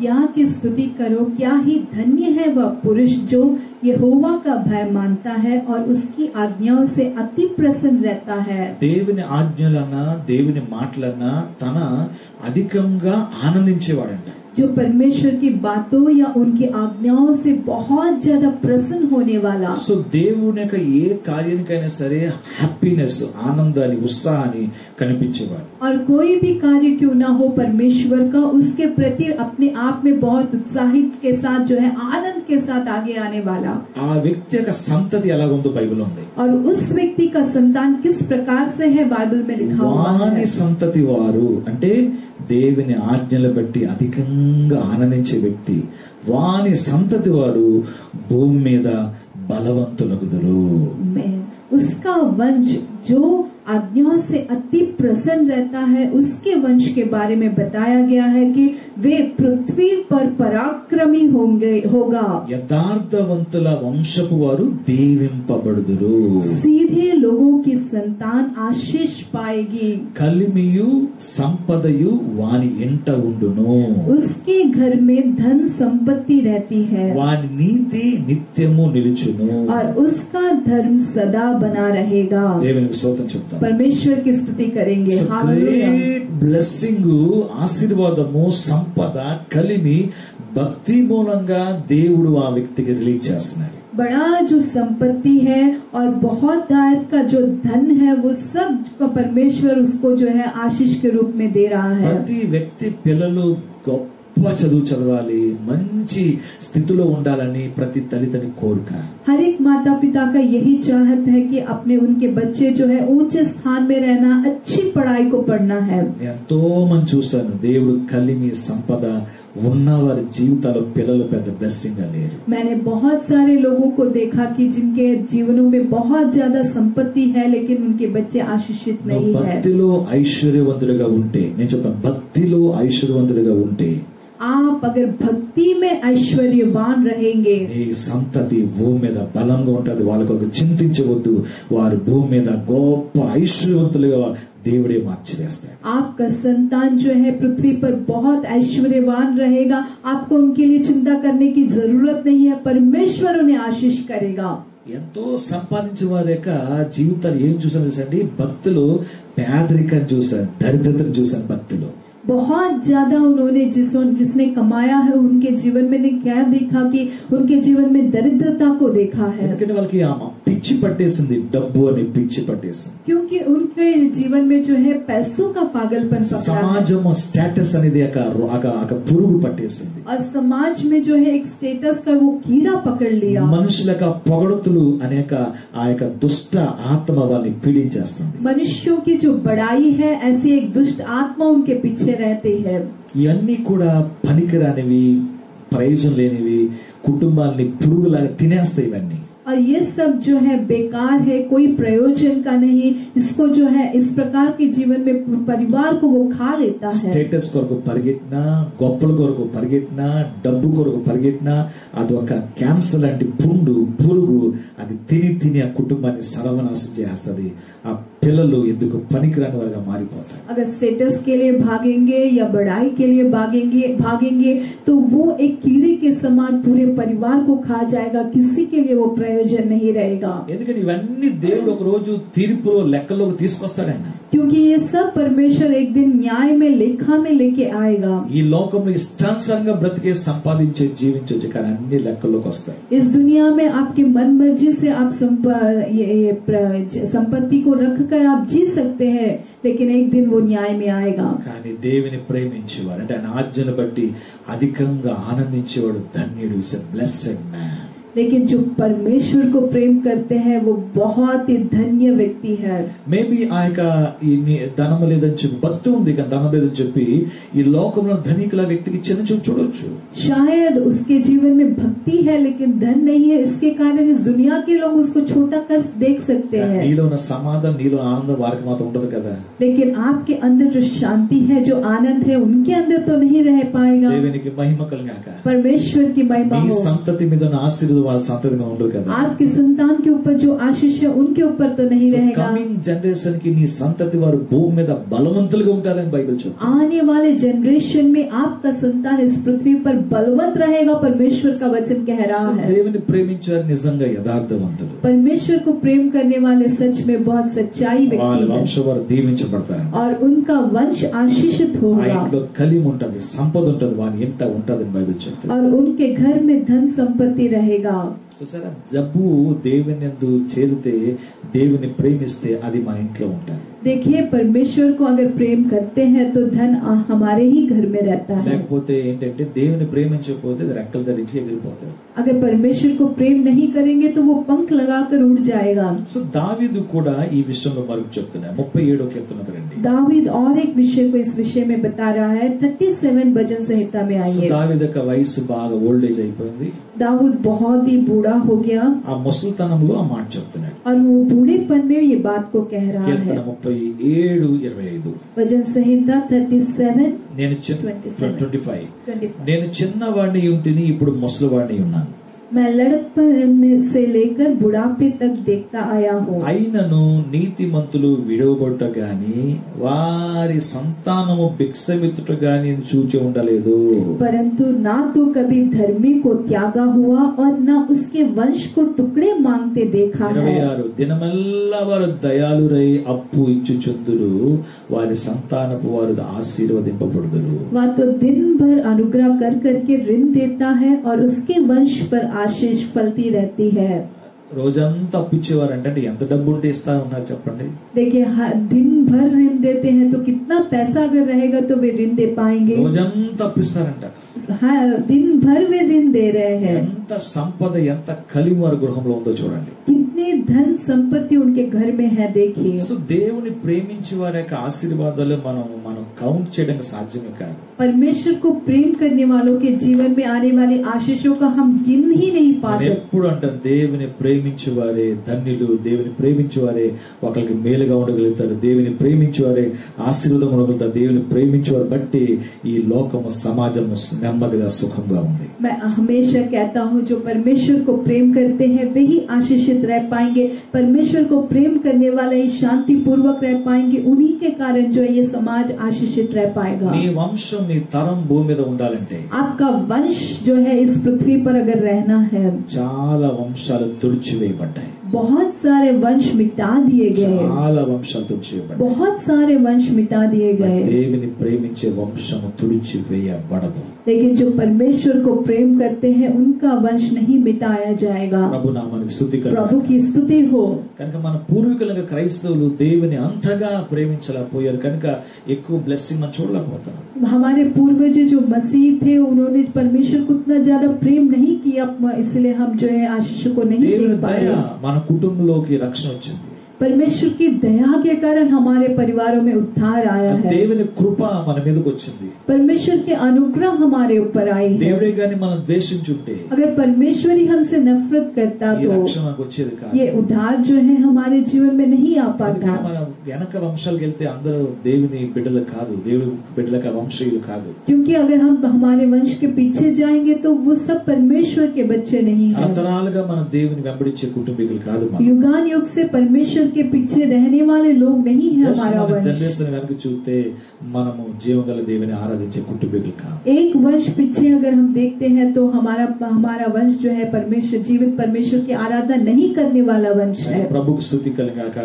यहाँ की स्तुति करो, क्या ही धन्य है वह पुरुष जो यहोवा का भय मानता है और उसकी आज्ञाओं से अति प्रसन्न रहता है. దేవుని ఆజ్ఞలన్నా దేవుని మాటలన్నా తన అధికంగా ఆనందించేవాడంట. जो परमेश्वर की बातों या उनकी आज्ञाओं से बहुत ज्यादा प्रसन्न होने वाला. సో దేవుని యొక్క ఏ కార్యానికైనా సరే హ్యాపీనెస్, ఆనందాన్ని, ఉత్సాహాన్ని కనిపించేవాడు. और कोई भी कार्य क्यों ना हो परमेश्वर का, उसके प्रति अपने आप में बहुत उत्साहित के साथ जो है आनंद के साथ आगे आने वाला. ఆ వ్యక్తి యొక్క సంతతి ఎలా ఉందో బైబిల్ ఉంది. और उस व्यक्ति का संतान किस प्रकार से है बाइबल में लिखा हुआ है. వాని సంతతి వారు అంటే దేవుని ఆజ్ఞలు బట్టి అధికంగా ఆనందించే వ్యక్తి, వాని సంతతి వారు భూమి మీద బలవంతులగుదురు. उसका वंश जो आज्ञाओं से अति प्रसन्न रहता है, उसके वंश के बारे में बताया गया है कि वे पृथ्वी पर पराक्रमी होगा. యథార్థవంతుల వంశపు వారు దీవింపబడుదురు. सीधे लोगों की संतान आशीष पाएगी. కలిమియు సంపదయు వాని ఎంట ఉండును. उसके घर में धन संपत्ति रहती है. వాని నీతి నిత్యము నిలుచును. और उसका धर्म सदा बना रहेगा. దేవునికి స్తోత్రం చెప్తాం. परमेश्वर की स्तुति करेंगे. हालेलुया. గ్రేట్ బ్లెస్సింగ్, ఆశీర్వాదము, సంపద, కలిమి భక్తి మూలంగా దేవుడు ఆ వ్యక్తికి రిలీజ్ చేస్తున్నాడు. बड़ा जो संपत्ति है और बहुत दायत का जो धन है वो सब को परमेश्वर उसको जो है आशीष के रूप में दे रहा है. ప్రతి వ్యక్తి పిల్లలు గొప్ప చదువు చదవాలి, మంచి స్థితిలో ఉండాలని ప్రతి తల్లిదండ్రి కోరిక. हर एक माता पिता का यही चाहत है कि अपने उनके बच्चे जो है ऊंचे स्थान में रहना, अच्छी पढ़ाई को पढ़ना है. ఎంతో మంది చూశాను దేవుడు కలిమి సంపద ఉన్న వారి జీవితాల్లో పిల్లలు పెద్ద బ్లెస్సింగ్ గా లేరు. मैंने बहुत सारे लोगों को देखा कि जिनके जीवनों में बहुत ज्यादा संपत्ति है लेकिन उनके बच्चे आशीषित नहीं है. భక్తిలో ఐశ్వర్యవంతుడిగా ఉంటే, నేను చెప్తాను, భక్తిలో ఐశ్వర్యవంతుడిగా ఉంటే आप अगर भक्ति में ऐश्वर्यवान रहेंगे, ఈ సంతతి భూమి మీద బలంగా ఉంటది. వాళ్ళకు చింతించవద్దు, వారు భూమి మీద గొప్ప ఐశ్వర్యవంతులుగా దేవుడే మార్చివేస్తాడు. आपका संतान जो है पृथ्वी पर बहुत ऐश्वर्यवान रहेगा. आपको उनके लिए चिंता करने की जरूरत नहीं है. परमेश्वर उन्हें आशीष करेगा. ఎంతో సంపాదించిన వారి యొక్క జీవితాలు ఏం చూసాను తెలుసండి? భక్తిలో పేదరికాన్ని చూశాను, దరిద్రతను చూశాను. భక్తిలో बहुत ज्यादा उन्होंने जिसने कमाया है उनके जीवन में ने क्या देखा कि उनके जीवन में दरिद्रता को देखा है. ఎందుకంటే వాళ్ళకి పిచ్చి పట్టేసింది, డబ్బు అని పిచ్చి పట్టేసింది. क्योंकि उनके जीवन में जो है पैसों का पागलपन पकड़ा है. సమాజం స్టేటస్ అనేది ఒక పురుగు పట్టేసింది. और समाज में जो है एक स्टेटस का वो कीड़ा पकड़ लिया. మనుషుల యొక్క పొగడతలు అనేక ఆ యొక్క దుష్ట ఆత్మ వాళ్ళని పీడించేస్తుంది. मनुष्यों की जो बड़ाई है ऐसी एक दुष्ट आत्मा उनके पीछे रहती है. ఇవన్నీ కూడా పనికిరానివి, ప్రయోజనం లేనివి, కుటుంబాలని పురుగులాగా తినేస్తాయి. ఇవన్నీ और ये सब जो है बेकार है, कोई प्रयोजन का नहीं। इसको जो है इस प्रकार के जीवन में परिवार को वो खा लेता है। స్టేటస్ కొరకు పరిగెట్టినా, గొప్పల కొరకు పరిగెట్టినా, డబ్బు కొరకు పరిగెట్టినా అది ఒక క్యాన్సర్ లాంటి పురుగు అది తిని ఆ కుటుంబాన్ని సర్వనాశనం చేస్తుంది. ఆ పిల్లలు ఎందుకు పనికిరాని వారుగా మారిపోతారు. अगर स्टेटस के लिए भागेंगे या बड़ाई के लिए भागेंगे तो वो एक कीड़े के समान पूरे परिवार को खा जाएगा, किसी के लिए वो प्रयोजन नहीं रहेगा. ఎందుకంటే ఇవన్నీ దేవుడు ఒక రోజు తీర్పులో లెక్కలోకి తీసుకొస్తాడు ఆయన. क्योंकि ये सब परमेश्वर एक दिन न्याय में लेखा में लेके आएगा. ఈ లోకంలో ఇష్టానుసారంగా బ్రతికే సంపాదించే జీవించొచ్చు కానీ అన్ని లెక్కలోకి వస్తాయి. इस दुनिया में आपके मन मर्जी से आप संपत्ति को रखकर आप जी सकते हैं, लेकिन एक दिन वो न्याय में आएगा. కానీ దేవుని ప్రేమించేవారు అంటే ఆయన ఆజ్ఞను బట్టి అధికంగా ఆనందించేవాడు ధన్యుడు. Is a blessed man. लेकिन जो परमेश्वर को प्रेम करते हैं वो बहुत ही धन्य व्यक्ति है. మేబీ ఆ యొక్క ఈ ధనం లేదని చెప్పి భక్తి ఉంది కానీ ధనం లేదని చెప్పి ఈ లోకంలో ధనికుల వ్యక్తికి చిన్న చూపు చూడొచ్చు. शायद उसके जीवन में भक्ति है लेकिन धन नहीं है, इसके कारण इस दुनिया के लोग उसको छोटा कर देख सकते हैं. నీలో ఉన్న సమాధానం నీలో ఆనందం వారికి మాత్రం ఉండదు కదా. लेकिन आपके अंदर जो शांति है, जो आनंद है, उनके अंदर तो नहीं रह पाएगा. దేవునికి మహిమ కలుగాక. परमेश्वर की महिमा నీ हो. సంతతి మీద ఉన్న ఆశీర్వాదం వాళ్ళ సంతతిగా ఉండదు కదా. आपकी संतान के ऊपर जो आशीष है उनके ऊपर तो नहीं रहेगा. కమింగ్ జనరేషన్ కి నీ సంతతి వారు భూమి మీద బలవంతులుగా ఉంటారని బైబిల్ చెప్తుంది. आने वाले जनरेशन में आपका संतान इस पृथ्वी पर बलवंत रहेगा, परमेश्वर का वचन कह रहा है. దేవుని ప్రేమించారు నిజంగా యథార్థవంతులు. परमेश्वर को प्रेम करने वाले सच में बहुत सच्चाई వాళ్ళ व्यक्ति है వంశం వారు దీవించబడతారు. और उनका वंश आशीषित ఆ होगा ఇంట్లో కలిమి ఉంటది, సంపద ఉంటది, వాని ఇంట ఉంటదని బైబిల్ చెప్తుంది. और उनके घर में धन संपत्ति रहेगा. చూసారా, డబ్బు దేవుని యందు చేరితే, దేవుని ప్రేమిస్తే అది మన ఇంట్లో ఉంటుంది. देखिए, परमेश्वर को अगर प्रेम करते हैं तो धन हमारे ही घर में रहता है. లేకపోతే ఏంటంటే దేవుని ప్రేమించకపోతే అది రెక్కలు ధరించి ఎగిరిపోతుంది. अगर परमेश्वर को प्रेम नहीं करेंगे तो वो पंख लगाकर उड़ जाएगा. సో దావీదు కూడా ఈ విషయంలో మరొక చెప్తున్నాడు. 37వ కీర్తనకు రండి. दावीद और एक विषय को इस विषय में बता रहा है. 37 भजन संहिता में आइए. దావీదు యొక్క వయసు బాగా ఓల్డ్ ఏజ్ అయిపోయింది. दाऊद बहुत ही बूढ़ा हो गया ఆ ముసలితనంలో ఆ మాట చెప్తున్నాడు. और वो बूढ़ेपन में ये बात को कह रहा है. కీర్తన 37:25. भजन संहिता 37 నేను 25 నేను చిన్నవాడిని ఉంటిని ఇప్పుడు ముసలివాడిని ఉన్నాను. मैं लड़कपन से लेकर बुढ़ापे तक देखता आया हूँ. అయినను నీతిమంతులు విడవబడుట గాని వారి సంతానము భిక్షమెత్తుట గాని చూచి ఉండలేదు. परंतु ना तो कभी धर्मी को त्यागा हुआ और ना उसके वंश को टुकड़े मांगते देखा है. 26 దినమెల్లా వారు దయాళురై అప్పు ఇచ్చుచుందురు, వారి సంతానపు వారు ఆశీర్వదింపబడుదురు. वह तो दिन भर अनुग्रह कर करके ऋण देता है और उसके वंश पर आशीष फलती रहती है. రోజంతా అప్పిచ్చేవారంటే ఎంత డబ్బు ఉంటే ఇస్తా ఉన్నారు చెప్పండి. देखिए, दिन भर ऋण देते हैं तो कितना पैसा अगर रहेगा तो वे ऋण दे पाएंगे. రోజంతా అప్పిస్తారంట. हाँ, दिन भर वे ऋण दे रहे हैं. ఎంత సంపద, ఎంత కలిమి వారి గృహంలో ఉందో చూడండి. कितने धन संपत्ति उनके घर में है देखिए. సో దేవుని ప్రేమించే వారి యొక్క ఆశీర్వాదాలు మనం కౌంట్ చేయడానికి సాధ్యమే కాదు. परमेश्वर को प्रेम करने वालों के जीवन में आने वाली आशीषों का हम गिन ही नहीं पा सकते. ఎప్పుడు అంటారు దేవుని ప్రేమించే వారే ధన్యులు, దేవుని ప్రేమించే వారే ఒకరికి మేలుగా ఉండగలుగుతారు, దేవుని ప్రేమించే వారే ఆశీర్వాదం ఉండగలుగుతారు, దేవుని ప్రేమించే వారు బట్టి ఈ లోకము సమాజము నెమ్మదిగా సుఖంగా ఉంది. मैं हमेशा कहता हूँ जो परमेश्वर को प्रेम करते हैं वे ही आशीषित रह पाएंगे. परमेश्वर को प्रेम करने वाले ही शांति पूर्वक रह पाएंगे. उन्हीं के कारण जो है ये समाज आशीषित रह पाएगा. నీ వంశం, నీ తరం భూమి మీద ఉండాలంటే, आपका वंश जो है इस पृथ्वी पर अगर रहना है, చాలా వంశాలు తుడిచివేయబడ్డాయి. बहुत सारे वंश मिटा दिए गए. చాలా వంశాలు తుడిచివేయబడ్డాయి. बहुत सारे वंश मिटा दिए गए. దేవుని ప్రేమించే వంశము తుడిచివేయబడదు. लेकिन जो परमेश्वर को प्रेम करते हैं उनका वंश नहीं मिटाया जाएगा. ప్రభు నామానికి స్తుతి కలుగును. प्रभु की स्तुति हो. కనుక మన పూర్వీకులుగా క్రైస్తవులు దేవుని అంతగా ప్రేమించలేకపోయారు కనుక ఎక్కువ బ్లెస్సింగ్ మనం చూడలేకపోతాం. हमारे पूर्वज जो मसीह थे उन्होंने परमेश्वर को उतना ज्यादा प्रेम नहीं किया, इसलिए हम जो है आशीष को नहीं దేవుని देख దయ पाए. మన కుటుంబంలోకి రక్షణ వచ్చింది. परमेश्वर की दया के कारण हमारे परिवारों में उद्धार आया है। దేవుని కృప మన మీదకి వచ్చింది। परमेश्वर के अनुग्रह हमारे ऊपर आई है। దేవుడే గాని మనం ద్వేషించుంటే, अगर परमेश्वर ही हमसे नफरत करता ఈ तो రక్షణ మనకు వచ్చేది కాదు। ये उद्धार जो है हमारे जीवन में नहीं आ पाता। మన వెనక వంశాలకు వెళ్తే అందరూ దేవుని బిడ్డలు కాదు, దేవుని బిడ్డలకు వంశీయులు కాదు। क्योंकि अगर हम हमारे वंश के पीछे जाएंगे तो वो सब परमेश्वर के बच्चे नहीं हैं। తరతరాలుగా మన దేవుని వెంబడించే కుటుంబీకులు కాదు। युगान युग से परमेश्वर के पीछे रहने वाले लोग नहीं है हमारा वंश। जनरेशन వెనక చూస్తే మనము జీవగల దేవుని ఆరాధించే కుటుంబీకులు కాదు। एक वंश पीछे अगर हम देखते हैं तो हमारा वंश जो है परमेश्वर जीवित परमेश्वर की आराधना नहीं करने वाला वंश है। ప్రభుకి స్తుతి కలుగాక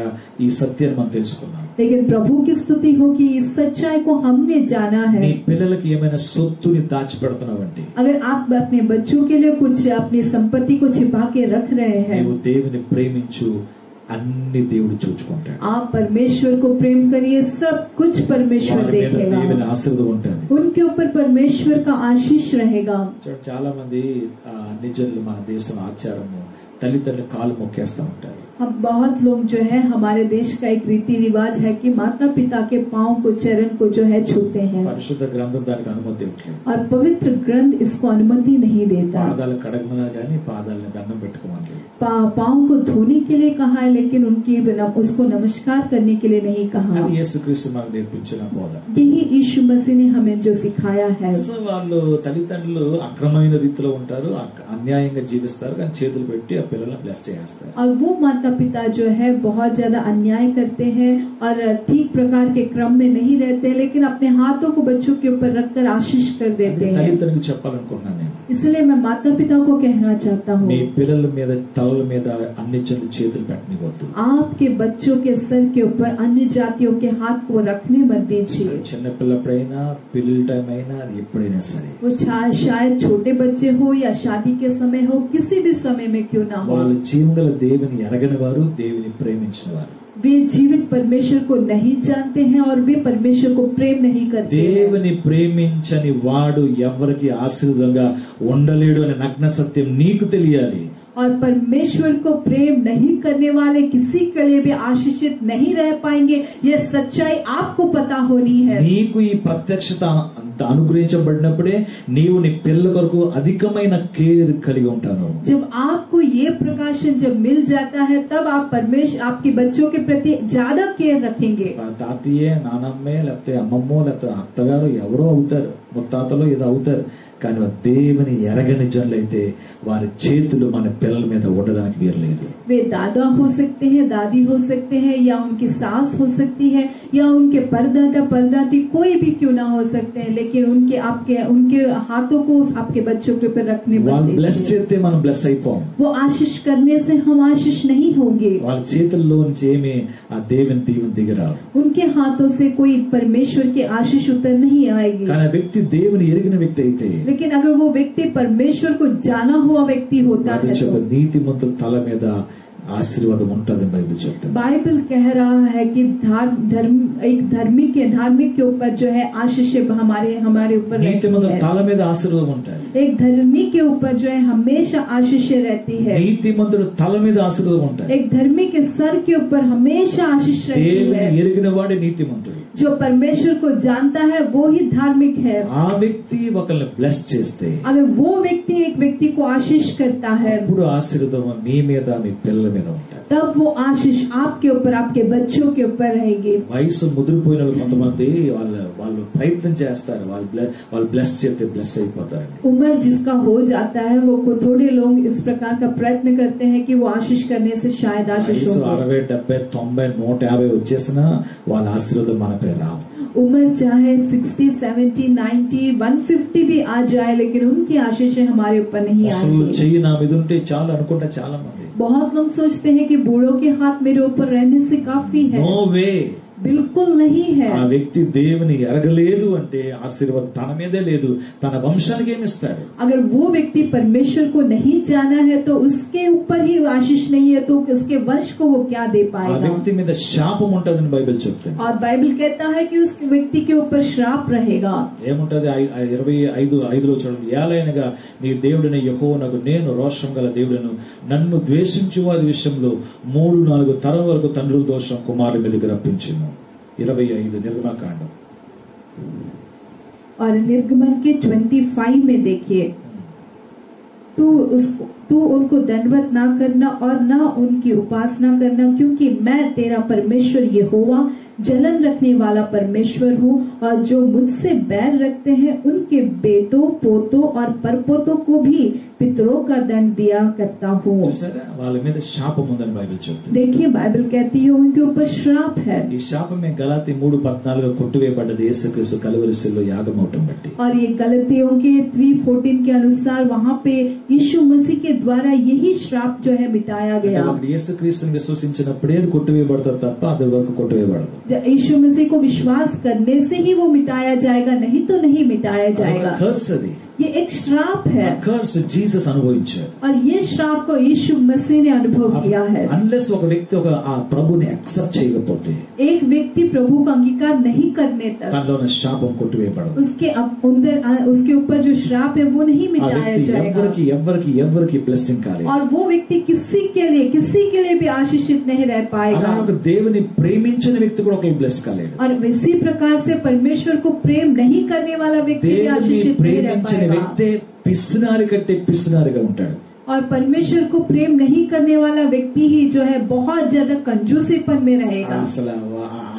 ఈ సత్యాన్ని మనం తెలుసుకున్నాం। लेकिन प्रभु की स्तुति हो कि इस सच्चाई को हमने जाना है। నీ పిల్లలకి ఏమైనా సొత్తుని దాచిపెడుతున్నావంటే, अगर आप अपने बच्चों के लिए कुछ अपनी संपत्ति को छिपा के रख रहे हैं, నీవు దేవుని ప్రేమించు, అన్ని దేవుడు చూచుకుంటాడు। आप परमेश्वर को प्रेम करिए, सब कुछ परमेश्वर देखेगा। దేవుని ఆశీర్వాదం ఉంటుంది, उनके ऊपर परमेश्वर का आशीष रहेगा। చాలా మంది నిజంగా మన దేశం ఆచారము తల్లిదండ్రుల కాలు మొక్కేస్తా ఉంటారు। अब बहुत लोग जो है हमारे देश का एक रीति रिवाज है कि माता पिता के पांव को चरण को जो है छूते हैं, పరిశుద్ధ గ్రంథం దానికి అనుమతి ఇవ్వట్లేదు। और पवित्र ग्रंथ इसको अनुमति नहीं देता। పాదాలు కడగమన్నా గానీ పాదాలని దండం పెట్టుకోమని, पांव को धोने के लिए कहा है लेकिन उनकी उसको नमस्कार करने के लिए नहीं कहा। అది యేసుక్రీస్తు మనకు నేర్పించిన బోధ। यही यीशु मसीह ने हमें जो सिखाया है। సో వాళ్ళు తల్లిదండ్రులు అక్రమమైన రీతిలో ఉంటారు, అన్యాయంగా జీవిస్తారు, కానీ చేతులు పెట్టి ఆ పిల్లల్ని బ్లెస్ చేస్తారు। और वो माता पिता जो है बहुत ज्यादा अन्याय करते हैं और ठीक प्रकार के क्रम में नहीं रहते, लेकिन अपने हाथों को बच्चों के ऊपर रखकर आशीष कर देते हैं। తల్లిదండ్రులకు చెప్పాలనుకున్నాను నేను, इसलिए मैं माता पिता को कहना चाहता हूँ, మీ పిల్లల మీద తలల మీద అన్ని జనుల చేతులు పెట్టనివ్వద్దు। आपके बच्चों के सर के ऊपर अन्य जातियों के हाथ को रखने मत दीजिए। చిన్న పిల్లప్పుడైనా, పిల్లల టైం అయినా, అది ఎప్పుడైనా సరే, वो शायद छोटे बच्चे हो या शादी के समय हो, किसी भी समय में क्यों ना हो, వాళ్ళు జీవగల దేవుని ఎరగని వారు, దేవుని ప్రేమించిన వారు। वे जीवित परमेश्वर को नहीं जानते हैं और वे परमेश्वर को प्रेम नहीं करते हैं। దేవుని ప్రేమించని వాడు ఎవరికి ఆశీర్వాదంగా ఉండలేడు అనే నగ్న సత్యం నీకు తెలియాలి। और परमेश्वर को प्रेम नहीं करने वाले किसी के लिए भी आशीषित नहीं रह पाएंगे, ये सच्चाई आपको पता होनी है। నీకు ఈ ప్రత్యక్షత అనుగ్రహించబడినప్పుడే నీవు నీ పిల్లల కొరకు అధికమైన కేర్ కలిగి ఉంటాను। जब आपको ये प्रकाशन जब मिल जाता है तब आप परमेश्वर आपके बच्चों के प्रति ज्यादा केयर रखेंगे। తాతయ్యే, నానమ్మే, లేకపోతే అమ్మమ్మో, లేకపోతే అత్తగారు ఎవరో అవుతారు, ముత్తాతలో ఏదో అవుతారు, కానీ దేవుని ఎరగని జనులైతే వారి చేతులు మన పిల్లల మీద ఉండడానికి వీరలేదు। वे दादा हो सकते हैं, दादी हो सकते हैं, या उनकी सास हो सकती है, या उनके परदादा परदादी कोई भी क्यों ना हो सकते हैं, लेकिन उनके हाथों को आपके बच्चों के ऊपर रखने వాళ్ళు पड़ते బ్లెస్ हैं। చేస్తే మనం బ్లెస్ అయిపోం। वो आशीष करने से हम आशीष नहीं होंगे। వాళ్ళ చేతుల్లో నుంచి ఏమి ఆ దేవుని దీవెన దిగరావు। उनके हाथों से कोई परमेश्वर की आशीष उतर नहीं आएगी। కానీ ఆ వ్యక్తి దేవుని ఎరిగిన వ్యక్తి అయితే, लेकिन अगर वो व्यक्ति परमेश्वर को जाना हुआ व्यक्ति होता है तो నీతిమంతుల తల మీద ఆశీర్వాదం ఉంటుంది బైబిల్ చెప్తుంది। बाइबल कह रहा है कि एक धार्मिक के ऊपर जो है आशीष हमारे ऊपर रहती నీతిమంతుల है। తల మీద ఆశీర్వాదం ఉంటుంది। एक धर्मी के ऊपर जो है हमेशा आशीष रहती है। నీతిమంతుల తల మీద ఆశీర్వాదం ఉంటుంది। एक धर्मी के सर के ऊपर हमेशा आशीष रहती దేవుని है। ఎరిగిన వాడే నీతిమంతుడు। जो परमेश्वर को जानता है वो ही धार्मिक है। ఆ వ్యక్తి ఒకరిని బ్లెస్ చేస్తే, अगर वो व्यक्ति एक व्यक्ति को आशीष करता है అప్పుడు ఆశీర్వాదం నీ మీద, నీ పిల్లల మీద ఉంటుంది। तब वो आशीष आपके ऊपर आपके बच्चों के ऊपर रहेगी। వయసు ముదిరిపోయిన కొంతమంది వాళ్ళు ప్రయత్నం చేస్తారు, వాళ్ళు బ్లెస్ చేస్తే బ్లెస్ అయిపోతారండి। उम्र जिसका हो जाता है वो थोड़े लोग इस प्रकार का प्रयत्न करते हैं कि वो आशीष करने से शायद आशीष వయసు हो। 60, 70, 90, 150 వచ్చేసినా వాళ్ళ ఆశీర్వాదం మనపై రావు। उम्र चाहे 60, 70, 90, 150 भी आ जाए, लेकिन उनकी आशीषें हमारे ऊपर नहीं అసలు आएंगी। చెయ్యి నా మీద ఉంటే చాలు అనుకుంటా చాలా మంది। बहुत लोग सोचते हैं कि बूढ़ों के हाथ मेरे ऊपर रहने से काफी है। నో వే, बिल्कुल नहीं है। ఆ వ్యక్తి దేవుని ఎరగలేదు అంటే ఆశీర్వాదం తన మీదే లేదు, తన వంశానికి ఏమి ఇస్తాడు? अगर वो व्यक्ति परमेश्वर को नहीं जाना है तो उसके ऊपर ही आशीष नहीं है, तो उसके वंश को वो क्या दे ఆ पाएगा? వ్యక్తి మీద శాపం ఉంటుందని బైబిల్ చెప్తుంది. और बाइबल कहता है कि उस व्यक्ति के ऊपर श्राप रहेगा। ఏముంటది? 25:5 చూడండి. ఏలైనగా నీ దేవుడైన యెహోవానగు నేను రోషం గల దేవుడను, నన్ను ద్వేషించు వారి విషయంలో 3-4 తరం వరకు తండ్రుల దోషం కుమారుల మీదకి రప్పించును. 25 నిర్గమకాండం. और निर्गमन के 25 में देखिए, तू उनको दंडवत ना करना और ना उनकी उपासना करना, क्योंकि मैं तेरा परमेश्वर यहोवा जलन रखने वाला परमेश्वर हूँ, और जो मुझसे बैर रखते हैं उनके बेटों, पोतों और परपोतों को भी पितरों का दंड दिया करता हूँ। చూసారా? వాళ్ళ మీద శాపం ఉందని బైబిల్ చెప్తుంది. देखिए बाइबल कहती है उनके ऊपर श्राप है। ఈ శాపమే గలాతీ 3:14 కొట్టివేయబడ్డది యేసుక్రీస్తు కలువరి శిలువలో యాగమవటం బట్టి. और ये गलतियों के 3:14 के अनुसार वहाँ पे यीशु मसीह के द्वारा यही श्राप जो है मिटाया गया। యేసుక్రీస్తుని విశ్వసించినప్పుడే అది కొట్టివేయబడతారు తప్ప అది వరకు కొట్టివేయబడదు. यीशु मसीह को विश्वास करने से ही वो मिटाया जाएगा, नहीं तो नहीं मिटाया जाएगा। కర్స్ అది. ये एक श्राप है, కర్స్ జీసస్ అనుభవించాడు. और ये श्राप को यीशु मसीह ने अनुभव किया है। అన్లెస్ ఒక వ్యక్తి ఆ ప్రభుని యాక్సెప్ట్ చేయకపోతే, एक व्यक्ति प्रभु का अंगीकार नहीं करने तक తనలో ఉన్న శాపం కొట్టివేయబడదు. उसके ऊपर जो श्राप है वो नहीं मिटाया जाएगा, ఎవరికి బ్లెస్సింగ్ కాలేదు. और वो व्यक्ति किसी के लिए भी आशीषित नहीं रह पाएगा। అలాగే దేవుని ప్రేమించిన వ్యక్తి కూడా ఒక బ్లెస్ కాలేడు. और इसी प्रकार से परमेश्वर को प्रेम नहीं करने वाला व्यक्ति भी आशीषित नहीं रह पाएगा। వ్యక్తి పిసినారి కంటే పిసినారిగా ఉంటాడు. और परमेश्वर को प्रेम नहीं करने वाला व्यक्ति ही जो है बहुत ज्यादा कंजूसीपन में रहेगा।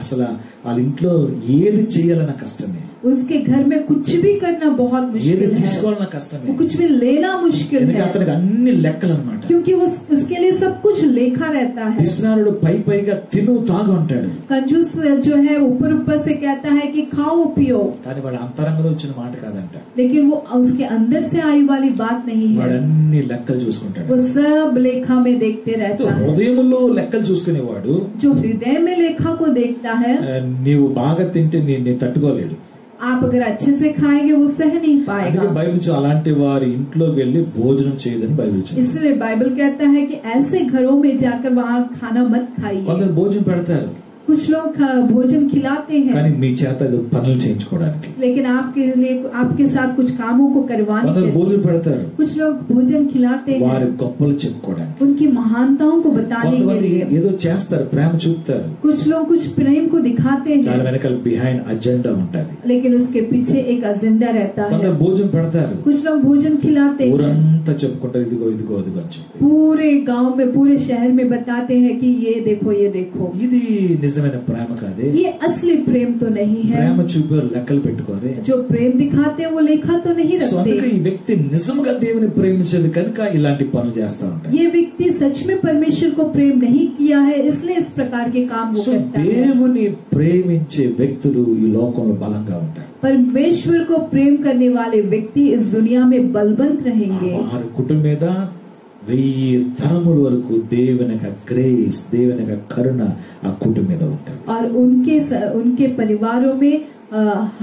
అసలు వాళ్ళ ఇంట్లో ఏది చేయాలన్న కష్టమే, उसके घर में कुछ भी करना बहुत मुश्किल ఏది है, తీసుకోవాలన్న కష్టమే, वो कुछ भी लेना मुश्किल है, అతనికి అన్ని లెక్కలు అన్నమాట. क्योंकि वो उसके लिए सब कुछ लेखा रहता है। పిసినారుడు పైగా తిను తాగు అంటాడు, कंजूस जो है ऊपर से कहता है कि खाओ पियो, కానీ వాడు అంతరంగంలో వచ్చిన మాట కాదంట. लेकिन वो उसके अंदर से आई वाली बात नहीं है, వాడు అన్ని లెక్కలు చూసుకుంటాడు. वो सब लेखा में देखते रहता है। హృదయంలో లెక్కలు చూసుకునేవాడు जो हृदय में लेखा को देखता है, నీవు బాగా తింటే నీ తట్టుకోలేడు. आप अगर अच्छे से खाएंगे वो सह नहीं पाएगा। బైబిల్ అలాంటి వారి ఇంట్లోకి వెళ్ళి భోజనం చేయదని బైబిల్ చెప్తుంది. इसलिए बाइबल कहता है कि ऐसे घरों में जाकर वहाँ खाना मत खाइए। కొందరు భోజనం పెడతారు, कुछ लोग भोजन खिलाते हैं, కానీ మీ చేత పనులు చేయించుకోవడానికి. लेकिन आपके लिए आपके साथ कुछ कामों को करवाने के लिए। భోజనం పెడతారు, कुछ लोग भोजन खिलाते हैं వారి గొప్పలు చెప్పుకోవడానికి. उनकी महानताओं को बताने के लिए। ఏదో చేస్తారు, ప్రేమ చూపుతారు, कुछ लोग कुछ प्रेम को दिखाते దాని हैं, వెనకాల బిహైండ్ అజెండా ఉంటది. लेकिन उसके पीछे एक एजेंडा रहता है। కొందరు భోజనం పెడతారు, कुछ लोग भोजन खिलाते हैं, ఊరంతా చెప్పుకుంటారు ఇదిగో ఇదిగో ఇదిగో అని చెప్పి. पूरे गांव में पूरे शहर में बताते हैं कि ये देखो ये देखो। ఇది నిజమైన ప్రేమ కాదే. ये असली प्रेम तो नहीं है। ప్రేమ చూపే లెక్కలు పెట్టుకోరే. जो प्रेम दिखाते हैं वो लेखा तो नहीं సో रखते। అందుకే ఈ వ్యక్తి నిజంగా దేవుని ప్రేమించేది కనుక ఇలాంటి పనులు చేస్తా ఉంటాడు. ये व्यक्ति सच में परमेश्वर को प्रेम नहीं किया है, इसलिए इस प्रकार के काम वो సో करता है। దేవుని ప్రేమించే వ్యక్తులు ఈ లోకంలో బలంగా ఉంటారు. परमेश्वर को प्रेम करने वाले व्यक्ति इस दुनिया में बलवंत रहेंगे। వారి కుటుంబం మీద 1000 తరముల వరకు దేవుని యొక్క గ్రేస్, దేవుని యొక్క కరుణ ఆ కుటుంబం మీద ఉంటుంది. और उनके परिवारों में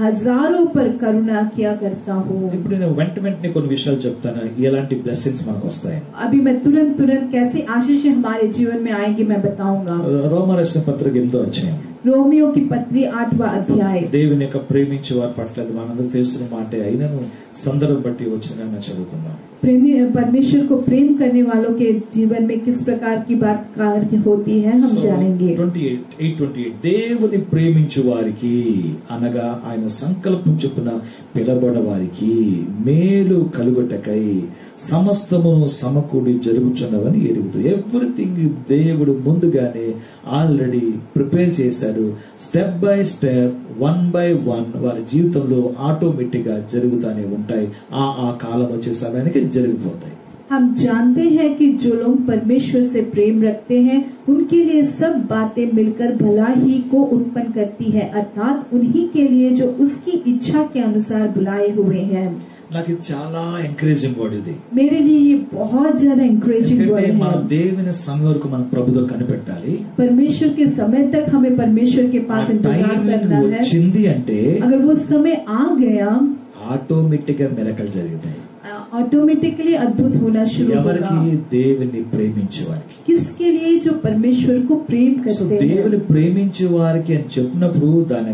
हजारों पर करुणा किया करता हूँ। ఇప్పుడు నేను వెంటనే కొన్ని విషయాలు చెప్తాను, ఎలాంటి బ్లెస్సింగ్స్ మనకు వస్తాయి. अभी मैं तुरंत कैसे आशीष हमारे जीवन में आएंगी मैं बताऊंगा। రోమా రాసిన పత్రిక 8వ అధ్యాయం. रोमियो की पत्री 8वां अध्याय। దేవుని యొక్క ప్రేమించే వారి పట్ల మనందరికీ తెలిసిన మాటే అయినను సందర్భం బట్టి వచ్చిన చదువుకుందాం. प्रेमी परमेश्वर को प्रेम करने वालों के जीवन में किस प्रकार की बात कार्य होती है हम जानेंगे। 8:28 దేవుని ప్రేమించు వారికి అనగా ఆయన సంకల్పం చొప్పున పిలబడ వారికి మేలు కలుగుటకై సమస్తమును సమకూడి జరుగుచున్నవని ఎరుగుతూ, ఎవ్రీథింగ్ దేవుడు ముందుగానే ఆల్రెడీ ప్రిపేర్ చేశాడు. స్టెప్ బై స్టెప్, 1 by 1 వారి జీవితంలో ఆటోమేటిక్ గా జరుగుతానే ఉంటాయి. ఆ కాలం వచ్చే సమయానికి జరిగిపోతాయి. हम जानते हैं कि जो लोग परमेश्वर से प्रेम रखते हैं उनके लिए सब बातें मिलकर भला ही को उत्पन्न करती है, अर्थात उन्हीं के लिए जो उसकी इच्छा के अनुसार बुलाए हुए हैं। నాకు ఇది చాలా ఎంకరేజింగ్ వర్డ్ ఇది. मेरे लिए ये बहुत ज्यादा encouraging ఎందుకంటే word మన है. దేవుని సమయం వరకు మనం ప్రభుతో కనిపెట్టాలి. परमेश्वर के समय तक हमें परमेश्वर के पास इंतजार करना है. వచ్చింది అంటే अगर वो समय आ गया ఆటోమేటిక్ గా మిరకల్ జరుగుతాయి. ऑटोमेटिकली अद्भुत होना शुरू ఎవరికి होगा. దేవుని ప్రేమించే వారికి. किसके लिए? जो परमेश्वर को प्रेम సో करते దేవుని हैं. ప్రేమించే వారికి అని చెప్పినప్పుడు దాని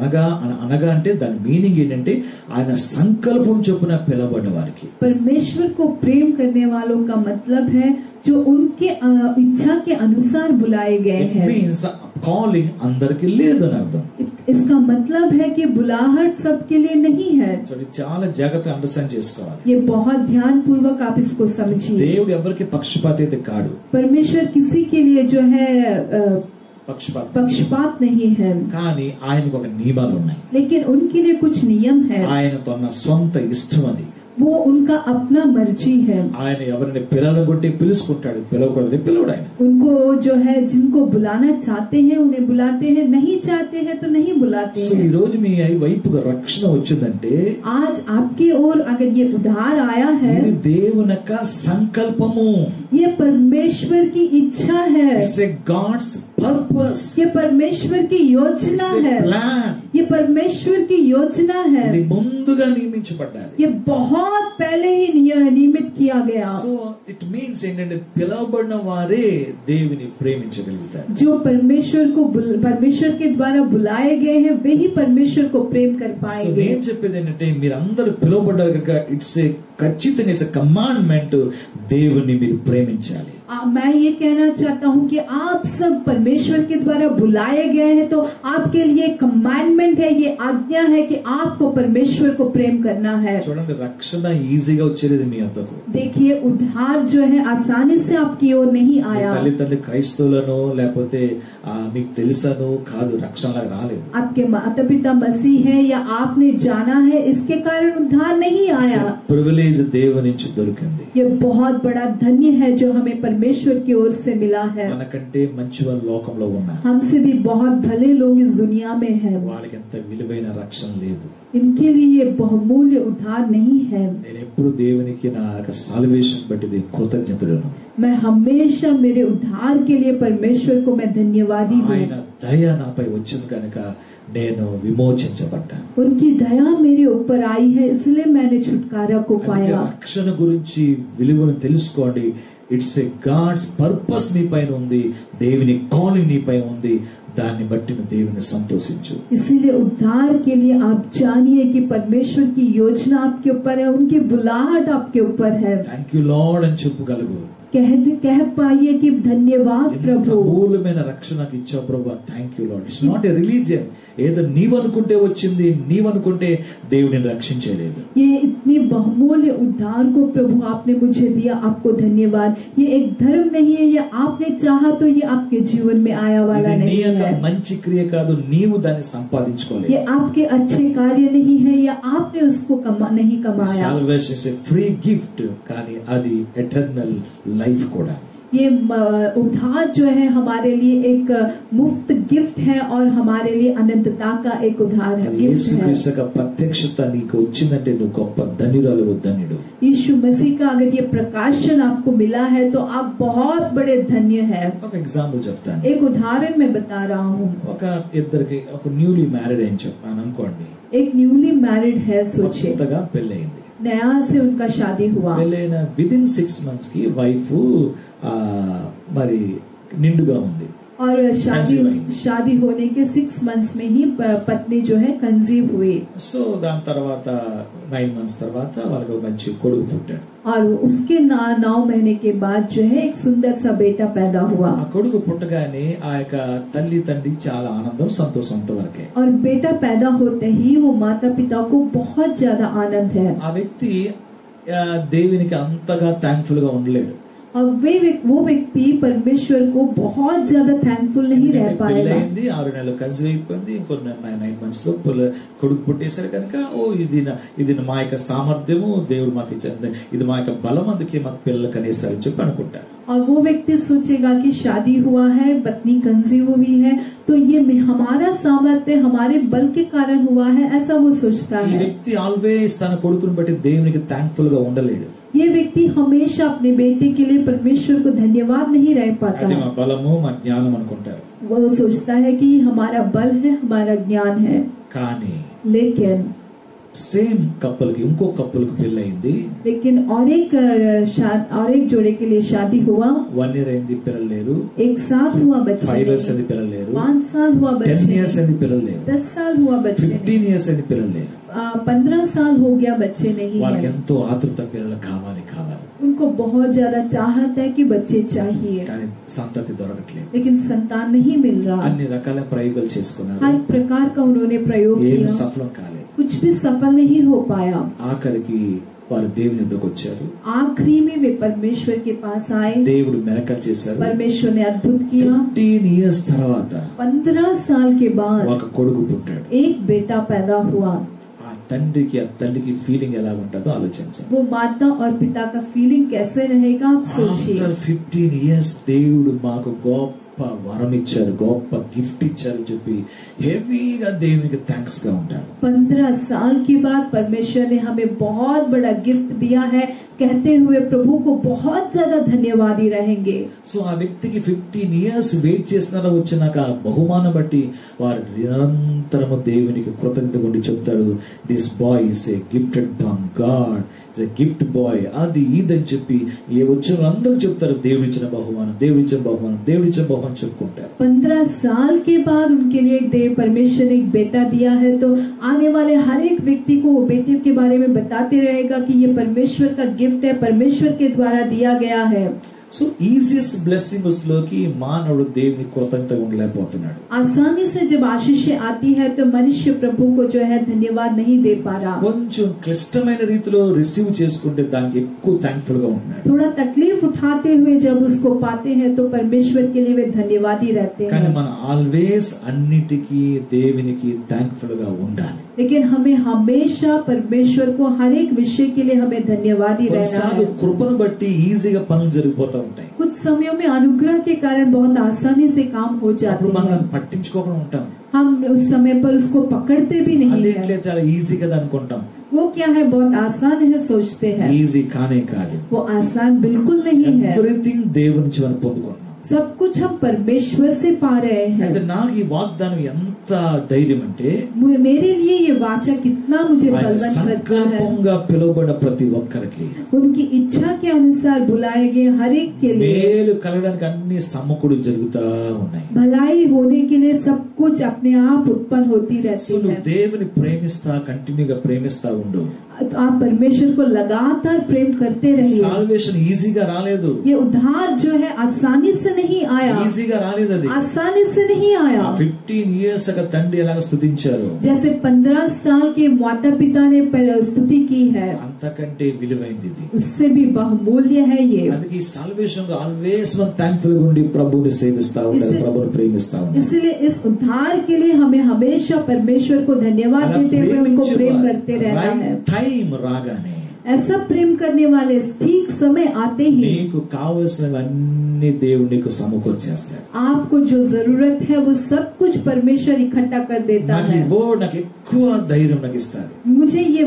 అనగా అనగా అంటే దాని మీనింగ్ ఏంటంటే ఆయన సంకల్పం చొప్పున పిలవబడ్డ వారికి. परमेश्वर को प्रेम करने वालों का मतलब है जो उनके इच्छा के अनुसार बुलाए गए ఇట్ हैं. మీన్స్ కాలింగ్ అందరికి లేదని అర్థం. इसका मतलब है कि बुलाहट सबके लिए नहीं है. చూడండి, చాలా జాగ్రత్తగా అండర్స్టాండ్ చేసుకోవాలి. ये बहुत ध्यान पूर्वक आप इसको समझिए. దేవుడు ఎవరికి పక్షపాతి అయితే కాడు. परमेश्वर किसी के लिए जो है పక్షపాత नहीं है, కానీ ఆయనకు ఒక నియమాలు ఉన్నాయి. लेकिन उनके लिए कुछ नियम है. ఆయన తన సొంత ఇష్టం అది. वो उनका अपना मर्जी है. ఆయన ఎవరిని పిల్లలను కొట్టి పిలుచుకుంటాడు, పిలవకూడదని పిలవడు ఆయన. उनको जो है जिनको बुलाना चाहते हैं उन्हें बुलाते हैं, नहीं चाहते हैं तो नहीं बुलाते సో ఈ हैं. రోజు మీ వైపుగా రక్షణ వచ్చిందంటే आज आपकी ओर अगर ये उद्धार आया है, ఇది దేవుని యొక్క సంకల్పము. ये परमेश्वर की इच्छा है. It's a God's purpose. ये परमेश्वर की योजना ఇట్స్ ఏ है. ప్లాన్. ये परमेश्वर की योजना है. ఇది ముందుగా నియమించబడ్డది. ये बहुत पहले ही नियमित किया गया. సో ఇట్ మీన్స్ ఏంటంటే పిలవబడిన వారే దేవుని ప్రేమించగలుగుతారు. जो परमेश्वर के द्वारा बुलाए गए हैं वे ही परमेश्वर को प्रेम कर సో पाएंगे. నేను చెప్పేది ఏంటంటే మీరందరూ పిలువబడ్డారు కనుక ఇట్స్ ఏ ఖచ్చితంగా ఇట్స్ ఏ కమాండ్మెంట్, దేవుని మీరు ప్రేమించాలి. मैं ये कहना चाहता हूँ कि आप सब परमेश्वर के द्वारा बुलाए गए हैं तो आपके लिए कमांडमेंट है, ये आज्ञा है कि आपको परमेश्वर को प्रेम करना है. చూడండి, రక్షణ ఈజీగా వచ్చేది మీ వద్దకు. देखिए उद्धार जो है आसानी से आपकी ओर नहीं आया. తల్లిదండ్రులు క్రైస్తవులను లేకపోతే మీకు తెలుసను కాదు, రక్షణలాగా రాలేదు. आपके माता पिता मसीह है या आपने जाना है इसके कारण उद्धार नहीं आया. ప్రివిలేజ్ దేవుని నుంచి దొరికింది. ये बहुत बड़ा धन्य है जो हमें परमेश्वर की ओर से मिला है. మనకంటే మంచి వాళ్ళు లోకంలో ఉన్నారు. हमसे भी बहुत भले लोग इस दुनिया में हैं. వాళ్ళకి ఎంత విలువైన రక్షణ లేదు. इनके लिए ये बहुमूल्य उद्धार नहीं है. నేను ఎప్పుడు దేవునికి నా సాల్వేషన్ బట్టి కృతజ్ఞతలను. मैं हमेशा मेरे उद्धार के लिए परमेश्वर को मैं धन्यवादी हूँ. ఆయన దయ నాపై వచ్చింది కనుక నేను విమోచించబడ్డాను. उनकी दया मेरे ऊपर आई है इसलिए मैंने छुटकारा को पाया. రక్షణ గురించి విలువను తెలుసుకోండి. ఇట్స్ ఏ గాడ్స్ పర్పస్ నీ పైన ఉంది, దేవుని కాలింగ్ నీ పైన ఉంది. దాన్ని బట్టి నువ్వు దేవుని సంతోషించు. इसीलिए उद्धार के लिए आप जानिए कि परमेश्वर की योजना आपके ऊपर है, उनकी बुलाहट आपके ऊपर है. థ్యాంక్ యూ లార్డ్ అని చెప్పగలుగు. कह पाइए कि धन्यवाद प्रभु. అమూల్యమైన రక్షణకు ఇచ్చావు ప్రభు, thank you Lord. It's not a religion. ఏదో నీవనుకుంటే వచ్చింది, నీవనుకుంటే దేవుడిని రక్షించలేదు. ये इतनी बहुमूल्य उद्धार को प्रभु आपने मुझे दिया, आपको धन्यवाद. ये एक धर्म नहीं है, ये आपने चाहा तो ये आपके जीवन में आया वाला ఇది నీ नहीं యొక్క है. మంచి క్రియ కాదు, నీవు దాన్ని సంపాదించుకోలేదు. ये आपके अच्छे कार्य नहीं है या आपने उसको नहीं कमाया. Salvation is a free gift, కానీ అది ఎటర్నల్ లైఫ్ కూడా. ये उद्धार जो है हमारे लिए एक मुफ्त गिफ्ट है और हमारे लिए अनंतता का एक उद्धार है, गिफ्ट है. యేసుక్రీస్తు యొక్క ప్రత్యక్షత నీకు వచ్చిందంటే నువ్వు గొప్ప ధన్యురాలు, ధన్యుడు. यीशु मसीह का अगर ये प्रकाशन आपको मिला है तो आप बहुत बड़े धन्य हैं. ఒక ఎగ్జాంపుల్ చెప్తాను. एक उदाहरण मैं बता रहा हूँ. ఒక ఇద్దరికి ఒక న్యూలీ మ్యారీడ్ అని చెప్పాను అనుకోండి. एक न्यूली मैरिड है, सोचिए కొత్తగా పెళ్ళయింది. नया से उनका शादी हुआ. పెళ్ళైన విదిన్ 6 months కి వైఫ్ మరి నిండుగా ఉంది. और शादी होने के 6 months में ही पत्नी जो है कंसीव हुई. సో దాని తర్వాత 9 months తర్వాత వాళ్ళకి ఒక మంచి కొడుకు పుట్టాడు. और उसके 9 महीने के बाद जो है एक सुंदर सा बेटा पैदा हुआ. ఆ కొడుకు పుట్టగానే ఆ యొక్క తల్లి తండ్రి చాలా ఆనందం సంతోషం అంతవరకే. और बेटा पैदा होते ही वो माता पिता को बहुत ज्यादा आनंद है. ఆ వ్యక్తి దేవునికి అంతగా థ్యాంక్ఫుల్ గా ఉండలేడు. और वो व्यक्ति परमेश्वर को बहुत ज्यादा थैंकफुल नहीं रह पाएगा। పెళ్ళైంది 6 నెలలు కన్సీవ్ అయిపోయింది, ఇంకో 9 మంత్స్ లో కొడుకు పుట్టేశారు కనుక ఇది మా యొక్క సామర్థ్యము, దేవుడు మాకు ఇచ్చింది, ఇది మా యొక్క బలం, అందుకే మాకు పిల్లలు కనేసారు చెప్పి అనుకుంటారు। और वो व्यक्ति सोचेगा कि शादी हुआ है, पत्नी कंसीव हुई है, तो ये हमारा सामर्थ्य हमारे बल के कारण हुआ है, ऐसा वो सोचता ఈ है। వ్యక్తి ఆల్వేస్ తన కొడుకుని బట్టి దేవునికి థాంక్ఫుల్ గా ఉండలేడు। ये व्यक्ति हमेशा अपने बेटे के लिए परमेश्वर को धन्यवाद नहीं रह पाता। అది మా బలము మా జ్ఞానం అనుకుంటారు। वो सोचता है कि हमारा बल है, हमारा ज्ञान है। కానీ लेकिन సేమ్ కపుల్ కి ఇంకో కపుల్ కి పెళ్ళైంది, और एक जोड़े के लिए शादी हुआ, 1 year అయింది, పిల్లలు లేరు। 1 साल हुआ बच्चे 5 years नहीं, అయింది, పిల్లలు లేరు। 5 साल हुआ 10 बच्चे years नहीं, అయింది, పిల్లలు లేరు। 10 साल हुआ बच्चे नहीं, 15 years అయింది, పిల్లలు లేరు। 15 साल हो गया बच्चे नहीं వాళ్ళకి है। ఎంతో ఆతృత, పిల్లలు కావాలి। उनको बहुत ज्यादा चाहत है कि बच्चे चाहिए, కానీ సంతతి దొరకట్లేదు। लेकिन संतान नहीं मिल रहा। అన్ని రకాల ప్రయోగాలు చేసుకున్నారు, हर प्रकार का उन्होंने प्रयोग ఏం किया, సఫలం కాలేదు। कुछ भी सफल नहीं हो पाया। ఆఖరికి వారు దేవుని యొద్దకు వచ్చారు, आखिरी में वे परमेश्वर के पास आए, దేవుడు మిరకల్ చేశారు। परमेश्वर ने अद्भुत किया। 15 years తర్వాత 15 साल के बाद ఒక కొడుకు పుట్టాడు। एक बेटा पैदा हुआ। ఆ తల్లికి ఫీలింగ్ ఎలా ఉంటుందో ఆలోచించండి। वो माता और पिता का फीलिंग कैसे रहेगा आप सोचिए। After 15 years దేవుడు మాకు గొప్ప వరం ఇచ్చారు, గొప్ప గిఫ్ట్ ఇచ్చారు చెప్పి హెవీగా దేవునికి థ్యాంక్స్ గా ఉంటారు। 15 साल के बाद परमेश्वर ने हमें बहुत बड़ा गिफ्ट दिया है, कहते हुए प्रभु को बहुत ज्यादा धन्यवादी रहेंगे। సో ఆ వ్యక్తికి 15 years వెయిట్ చేసినాక వచ్చినాక బహుమానం బట్టి వారు నిరంతరము దేవునికి కృతజ్ఞత ఉండి చెప్తాడు, this boy is a gifted from God, is a gift boy, అది ఇదని చెప్పి ఏ వచ్చిన అందరూ చెప్తారు దేవుడిచ్చిన బహుమానం, దేవుడిచ్చిన బహుమానం, దేవుడిచ్చిన బహుమానం చెప్పుకుంటారు। 15 साल के बाद उनके लिए परमेश्वर ने एक बेटा दिया है, तो आने वाले हर एक व्यक्ति को वो बेटे के बारे में बताते रहेगा कि ये परमेश्वर का गिफ्ट है, परमेश्वर के द्वारा दिया गया है। సో ఈజియస్ట్ బ్లెస్సింగ్స్ లోకి మానవుడు దేవుని కృతజ్ఞతగా ఉండలేకపోతున్నాడు। आसानी से जब आशीषें आती है तो मनुष्य प्रभु को जो है धन्यवाद नहीं दे पा रहा। కొంచెం క్లిష్టమైన రీతిలో రిసీవ్ చేసుకుంటే దానికి ఎక్కువ థాంక్ఫుల్ గా ఉంటున్నాడు। थोड़ा तकलीफ उठाते हुए जब उसको पाते हैं तो परमेश्वर के लिए वे धन्यवादी रहते కానీ हैं। మనం ఆల్వేస్ అన్నిటికీ దేవునికి థాంక్ఫుల్ గా ఉండాలి। लेकिन हमें हमेशा परमेश्वर को हर एक विषय के लिए हमें धन्यवादी रहना కొన్నిసార్లు है। కృపను బట్టి ఈజీగా పనులు జరిగిపోతూ ఉంటాయి, कुछ समयों में अनुग्रह के कारण बहुत आसानी से काम हो जाते అప్పుడు మనం हैं, పట్టించుకోకుండా ఉంటాం, हम उस समय पर उसको पकड़ते भी नहीं అదేంటే है। చాలా ఈజీ కదా అనుకుంటాం। वो क्या है, बहुत आसान है सोचते हैं, ఈజీ కానే కాదు। वो आसान बिल्कुल नहीं है। ఎవ్రీథింగ్ దేవుని నుంచి మనం పొందుకుంటున్నాం। सब कुछ हम परमेश्वर से पा रहे हैं। అయితే నాకు ఈ వాగ్దానం ఎంత ధైర్యం అంటే मेरे लिए ये वाचा कितना मुझे ఆయన बलवंत करता है। సంకల్పంగా పిలువబడిన ప్రతి ఒక్కరికి उनकी इच्छा के अनुसार बुलाए गए हर एक के लिए మేలు కలగడానికి అన్ని సమకూడు జరుగుతా ఉన్నాయి। भलाई होने के लिए सब कुछ अपने आप उत्पन्न होती रहती సో నువ్వు है। దేవుని ప్రేమిస్తా, కంటిన్యూగా ప్రేమిస్తా ఉండు। तो आप परमेश्वर को लगातार प्रेम करते रहिए। సాల్వేషన్ ఈజీగా రాలేదు, ये उद्धार जो है आसानी से नहीं आया, ఈజీగా రాలేదు। అది आसानी से नहीं आया। 15 years గా తండ్రి ఎలాగ స్తుతించారు, जैसे 15 साल के माता पिता ने स्तुति की है, అంతకంటే విలువైంది ఇది। उससे भी बहुमूल्य है ये। అందుకే ఈ సాల్వేషన్ గా ఆల్వేస్ మనం థాంక్ఫుల్ గా ఉండి ప్రభువుని సేవిస్తా ఉండాలి, ప్రభువుని ప్రేమిస్తా ఉండాలి। इसलिए इस उद्धार के लिए हमें हमेशा परमेश्वर को धन्यवाद देते हुए उनको प्रेम करते रहना है। టైం రాగానే ऐसा प्रेम करने वाले ठीक समय आते ही నీకు కావలసినవన్నీ దేవుడు నీకు సమకూర్చేస్తాడు। आपको जो जरूरत है वो सब कुछ परमेश्वर इकट्ठा कर देता నాకు है। ఈ వర్డ్ నాకు ఎక్కువ ధైర్యం నాకు ఇస్తాడు। मुझे ये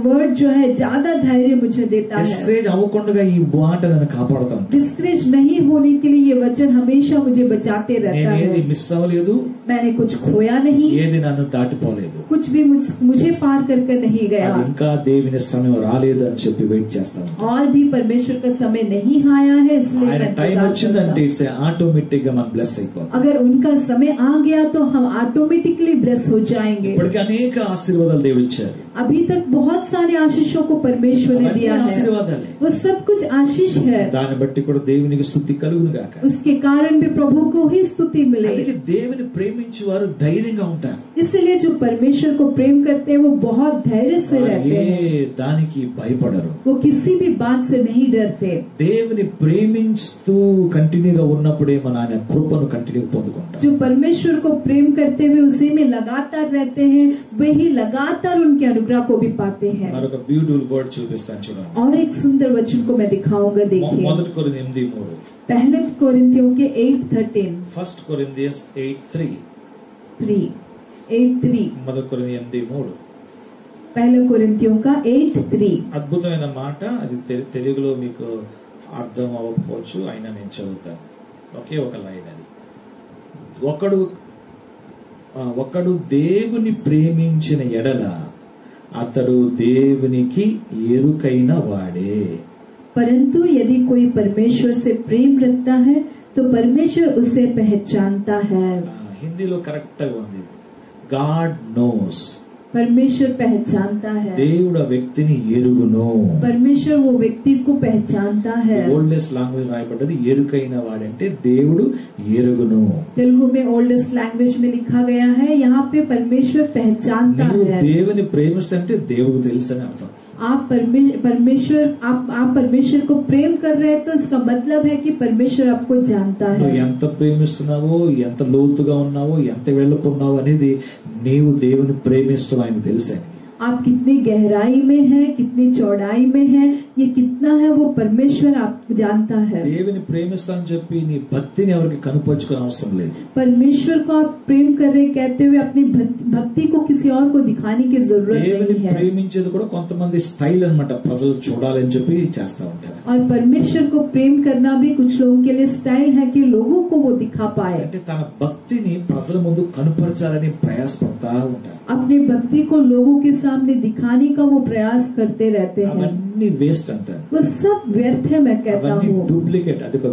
वर्ड जो है ज्यादा धैर्य मुझे देता है। డిస్కరేజ్ అవ్వకుండా ఈ మాట నన్ను కాపాడుతాను। डिस्करेज नहीं होने के लिए ये वचन हमेशा मुझे बचाते रहता నేను ఏది है। మిస్ అవ్వలేదు, मैंने कुछ खोया नहीं, ఏది నన్ను దాటిపోలేదు, कुछ भी मुझे पार करके नहीं गया, అది ఇంకా దేవుని సమయం రాలేదు అని చెప్పి వెయిట్ చేస్తాను। और भी परमेश्वर का समय नहीं आया है, इसलिए ఆయన मैं టైం इंतजार వచ్చిందంటే करता हूं। ఇట్స్ ఆటోమేటిక్ గా మనం బ్లెస్ అయిపోతాం। अगर उनका समय आ गया तो हम ऑटोमेटिकली ब्लेस हो जाएंगे। ఇప్పటికి అనేక ఆశీర్వాదాలు దేవుడు ఇచ్చారు, अभी तक बहुत सारे आशीषों को परमेश्वर ने అవన్నీ दिया है, ఆశీర్వాదాలే। वो सब कुछ आशीष है। దాన్ని బట్టి కూడా దేవునికి స్తుతి కలుగును గాక। उसके कारण भी प्रभु को ही स्तुति मिले। అందుకే దేవుని ప్రేమించే వారు ధైర్యంగా ఉంటారు, इसलिए जो परमेश्वर को प्रेम करते हैं वो बहुत धैर्य से रहते ఏ हैं, దానికి భయపడరు. वो किसी भी बात से नहीं डरते. దేవుని ప్రేమిస్తూ కంటిన్యూగా ఉన్నప్పుడే మన ఆయన కృపను కంటిన్యూ పొందుకుంటారు. जो परमेश्वर को प्रेम करते हुए उसी में लगातार रहते हैं वही लगातार उनके अनुग्रह को भी पाते हैं. మరొక బ్యూటిఫుల్ వర్డ్ చూపిస్తాను చూడండి. और एक सुंदर वचन को मैं दिखाऊंगा. देखिए మొదటి కొరింథీ 8:3. पहले कोरिन्थियों के 8:13. First Corinthians 8:3. 8:3. మొదటి కొరింథీ 8:3. पहले कोरिन्थियों का 8:3. అద్భుతమైన మాట. అది తెలుగులో మీకు అర్థం అవ్వకపోవచ్చు, అయినా నేను చదువుతాను. ఒకే ఒక లైన్ అది. ఒకడు దేవుని ప్రేమించిన ఎడల అతడు దేవునికి ఎరుకైన వాడే. परंतु यदि कोई परमेश्वर से प्रेम रखता है तो परमेश्वर उसे पहचानता है. హిందీలో కరెక్ట్ గా ఉంది. God knows. परमेश्वर पहचानता है. దేవుడు ఆ వ్యక్తిని ఎరుగును. परमेश्वर वो व्यक्ति को पहचानता है. ఓల్డెస్ట్ లాంగ్వేజ్ రాయబడ్డది ఎరుకైన వాడంటే దేవుడు ఎరుగును. तेलुगु में ओल्डेस्ट लैंग्वेज में लिखा गया है यहाँ पे परमेश्वर पहचानता है. దేవుని ప్రేమిస్తుంటే దేవుడు తెలుసని అర్థం. आप परमेश्वर को प्रेम कर रहे हैं तो इसका मतलब है कि परमेश्वर आपको जानता है. ఎంత ప్రేమిస్తున్నావో, ఎంత లోతుగా ఉన్నావో, ఎంత వెళ్ళుకున్నావో అనేది నీవు దేవుని ప్రేమిస్తావు ఆయనకు తెలుసు. आप कितनी गहराई में हैं, कितनी चौड़ाई में हैं, ये कितना है वो परमेश्वर आप जानता है. దేవుని ప్రేమిస్తాను చెప్పి నీ భక్తిని ఎవరికి కనుపరుచుకోవడం అవసరం లేదు. परमेश्वर को आप प्रेम कर रहे कहते हुए अपनी भक्ति को किसी और को दिखाने की जरूरत नहीं है. ప్రేమించేది కూడా కొంతమంది స్టైల్ అన్నమాట, ప్రజలు చూడాలని చెప్పి చేస్తా ఉంటారు. और परमेश्वर को प्रेम करना भी कुछ लोगों के लिए स्टाइल है कि लोगों को वो दिखा पाए. అంటే తన భక్తిని ప్రజల ముందు కనుపరచాలని ప్రయాసపడతా ఉంటారు. अपनी भक्ति को लोगों के सामने दिखाने का वो प्रयास करते रहते हैं. అవన్నీ వేస్ట్ అంటారు. वो सब व्यर्थ है मैं कहता हूँ. డూప్లికేట్, అది ఒక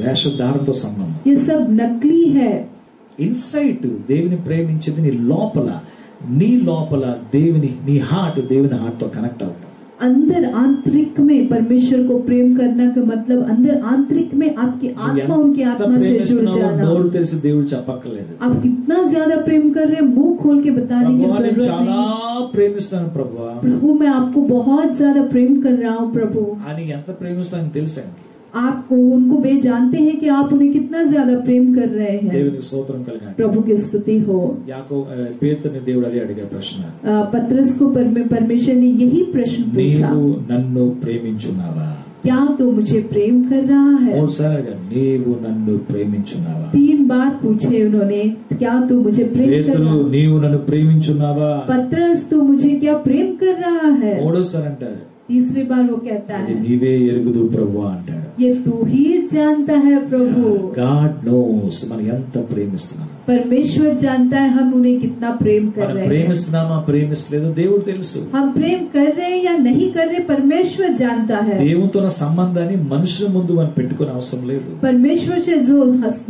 వేషధారంతో సంబంధం. ये सब नकली है. ఇన్సైట్ దేవుని ప్రేమించేది నీ లోపల దేవుని నీ హార్ట్ దేవుని హార్ట్ తో కనెక్ట్ అవడం. अंदर आंतरिक में परमेश्वर को प्रेम करना का मतलब अंदर आंतरिक में आपकी आत्मा उनकी आत्मा से जुड़ जाना. నోరు తెలిసి దేవుడు చెప్పక్కర్లేదు. आप कितना ज्यादा प्रेम कर रहे हैं मुंह खोल के बताने की जरूरत చాలా नहीं. ప్రేమిస్తాను ప్రభువా, प्रभु मैं आपको बहुत ज्यादा प्रेम कर रहा हूँ प्रभु. అని ఎంత ప్రేమిస్తానని తెలుసండి. आपको उनको वे जानते हैं कि आप उन्हें कितना ज्यादा प्रेम कर रहे हैं. దేవునికి స్తోత్రం కలుగాలి. प्रभु की स्तुति हो. పేతురుని దేవుడు అదే అడిగే ప్రశ్న. पतरस को परमेश्वर ने यही प्रश्न पूछा, నీవు నన్ను ప్రేమించున్నావా? क्या तू मुझे प्रेम कर रहा है? నీవు నన్ను ప్రేమించున్నావా? 3 बार पूछे उन्होंने, क्या तू मुझे प्रेम कर పేతురు रहा है? నీవు నన్ను ప్రేమించున్నావా? पतरस तू मुझे क्या प्रेम कर रहा है? మూడోసారి అంటారు, तीसरी बार वो कहता है, నీవే ఎరుగుదు ప్రభువా అంటాడు. ये तू ही जानता है प्रभु. గాడ్ నోస్ మనం ఎంత ప్రేమిస్తున్నాం. परमेश्वर जानता है हम उन्हें कितना प्रेम कर మనం रहे हैं. ప్రేమిస్తున్నామా ప్రేమిస్తలేదో దేవుడు తెలుసు. हम प्रेम कर रहे हैं या नहीं कर रहे परमेश्वर जानता है. దేవునితో ఉన్న సంబంధాన్ని మనుషుల ముందు మనం పెట్టుకునే అవసరం లేదు. परमेश्वर से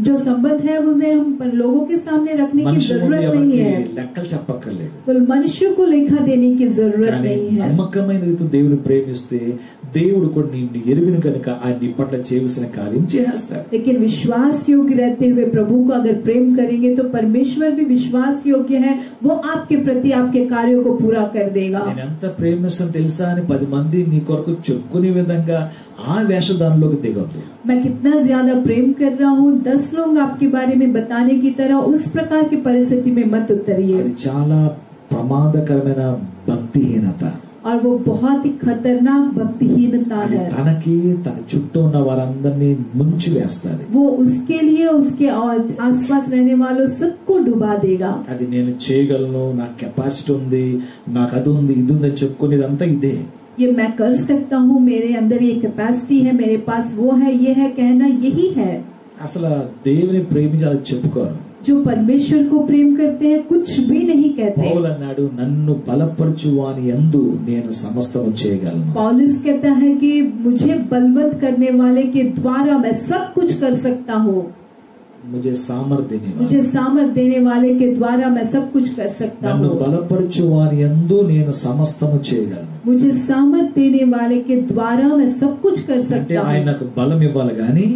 जो संबंध है उन्हें हम लोगों के सामने रखने की जरूरत नहीं है. లెక్కలు చెప్పక్కర్లేదు. मनुष्य को लेखा देने की जरूरत नहीं है. నమ్మకమైన రీతిలో దేవుని ప్రేమిస్తే దేవుడు కూడా నిన్ను ఎరుగును కనుక ఆయన నీ పట్ల చేయవలసిన కార్యం చేస్తాడు. लेकिन विश्वास योग्य रहते हुए प्रभु को अगर प्रेम करेंगे तो परमेश्वर भी विश्वास योग्य है, वो आपके प्रति आपके कार्यों को पूरा कर देगा. నేను ఎంత ప్రేమిస్తాను తెలుసా అని 10 మంది నీ కొరకు చెప్పుకునే విధంగా ఆ వేషధారంలోకి దిగొద్దు. मैं कितना ज्यादा प्रेम कर रहा हूँ 10 लोग आपके बारे में बताने की तरह उस प्रकार की परिस्थिति में मत उतरिए. అది చాలా ప్రమాదకరమైన భక్తిహీనత. और वो बहुत ही खतरनाक भक्तिहीनता है. తనకి తన చుట్టూ ఉన్న వారందరినీ ముంచి వేస్తాది. वो उसके लिए उसके आसपास रहने वालों सबको डुबा देगा. అది నేను చేయగలను, నాకు కెపాసిటీ ఉంది, నాకు అది ఉంది ఇది ఉంది అని చెప్పుకునేదంతా ఇదే. ये मैं कर सकता हूँ, मेरे अंदर ये कैपेसिटी है, मेरे पास वो है, ये है, कहना यही है. అసలు దేవుని ప్రేమించి అది చెప్పుకోరు. जो परमेश्वर को प्रेम करते हैं कुछ भी नहीं कहते. పౌలు అన్నాడు, నన్ను బలపరచు వాని యందు నేను సమస్తము చేయగలను. पौलुस कहता है कि मुझे बलवंत करने वाले के द्वारा मैं सब कुछ कर सकता हूँ. मुझे सामर्थ देने वाले के द्वारा मैं सब कुछ कर सकता నన్ను हूँ. బలపరచు వాని యందు నేను సమస్తము చేయగలను. मुझे सामर्थ देने वाले के द्वारा मैं सब कुछ कर అంటే सकता ఆయన हूँ. నాకు బలం ఇవ్వాలి గాని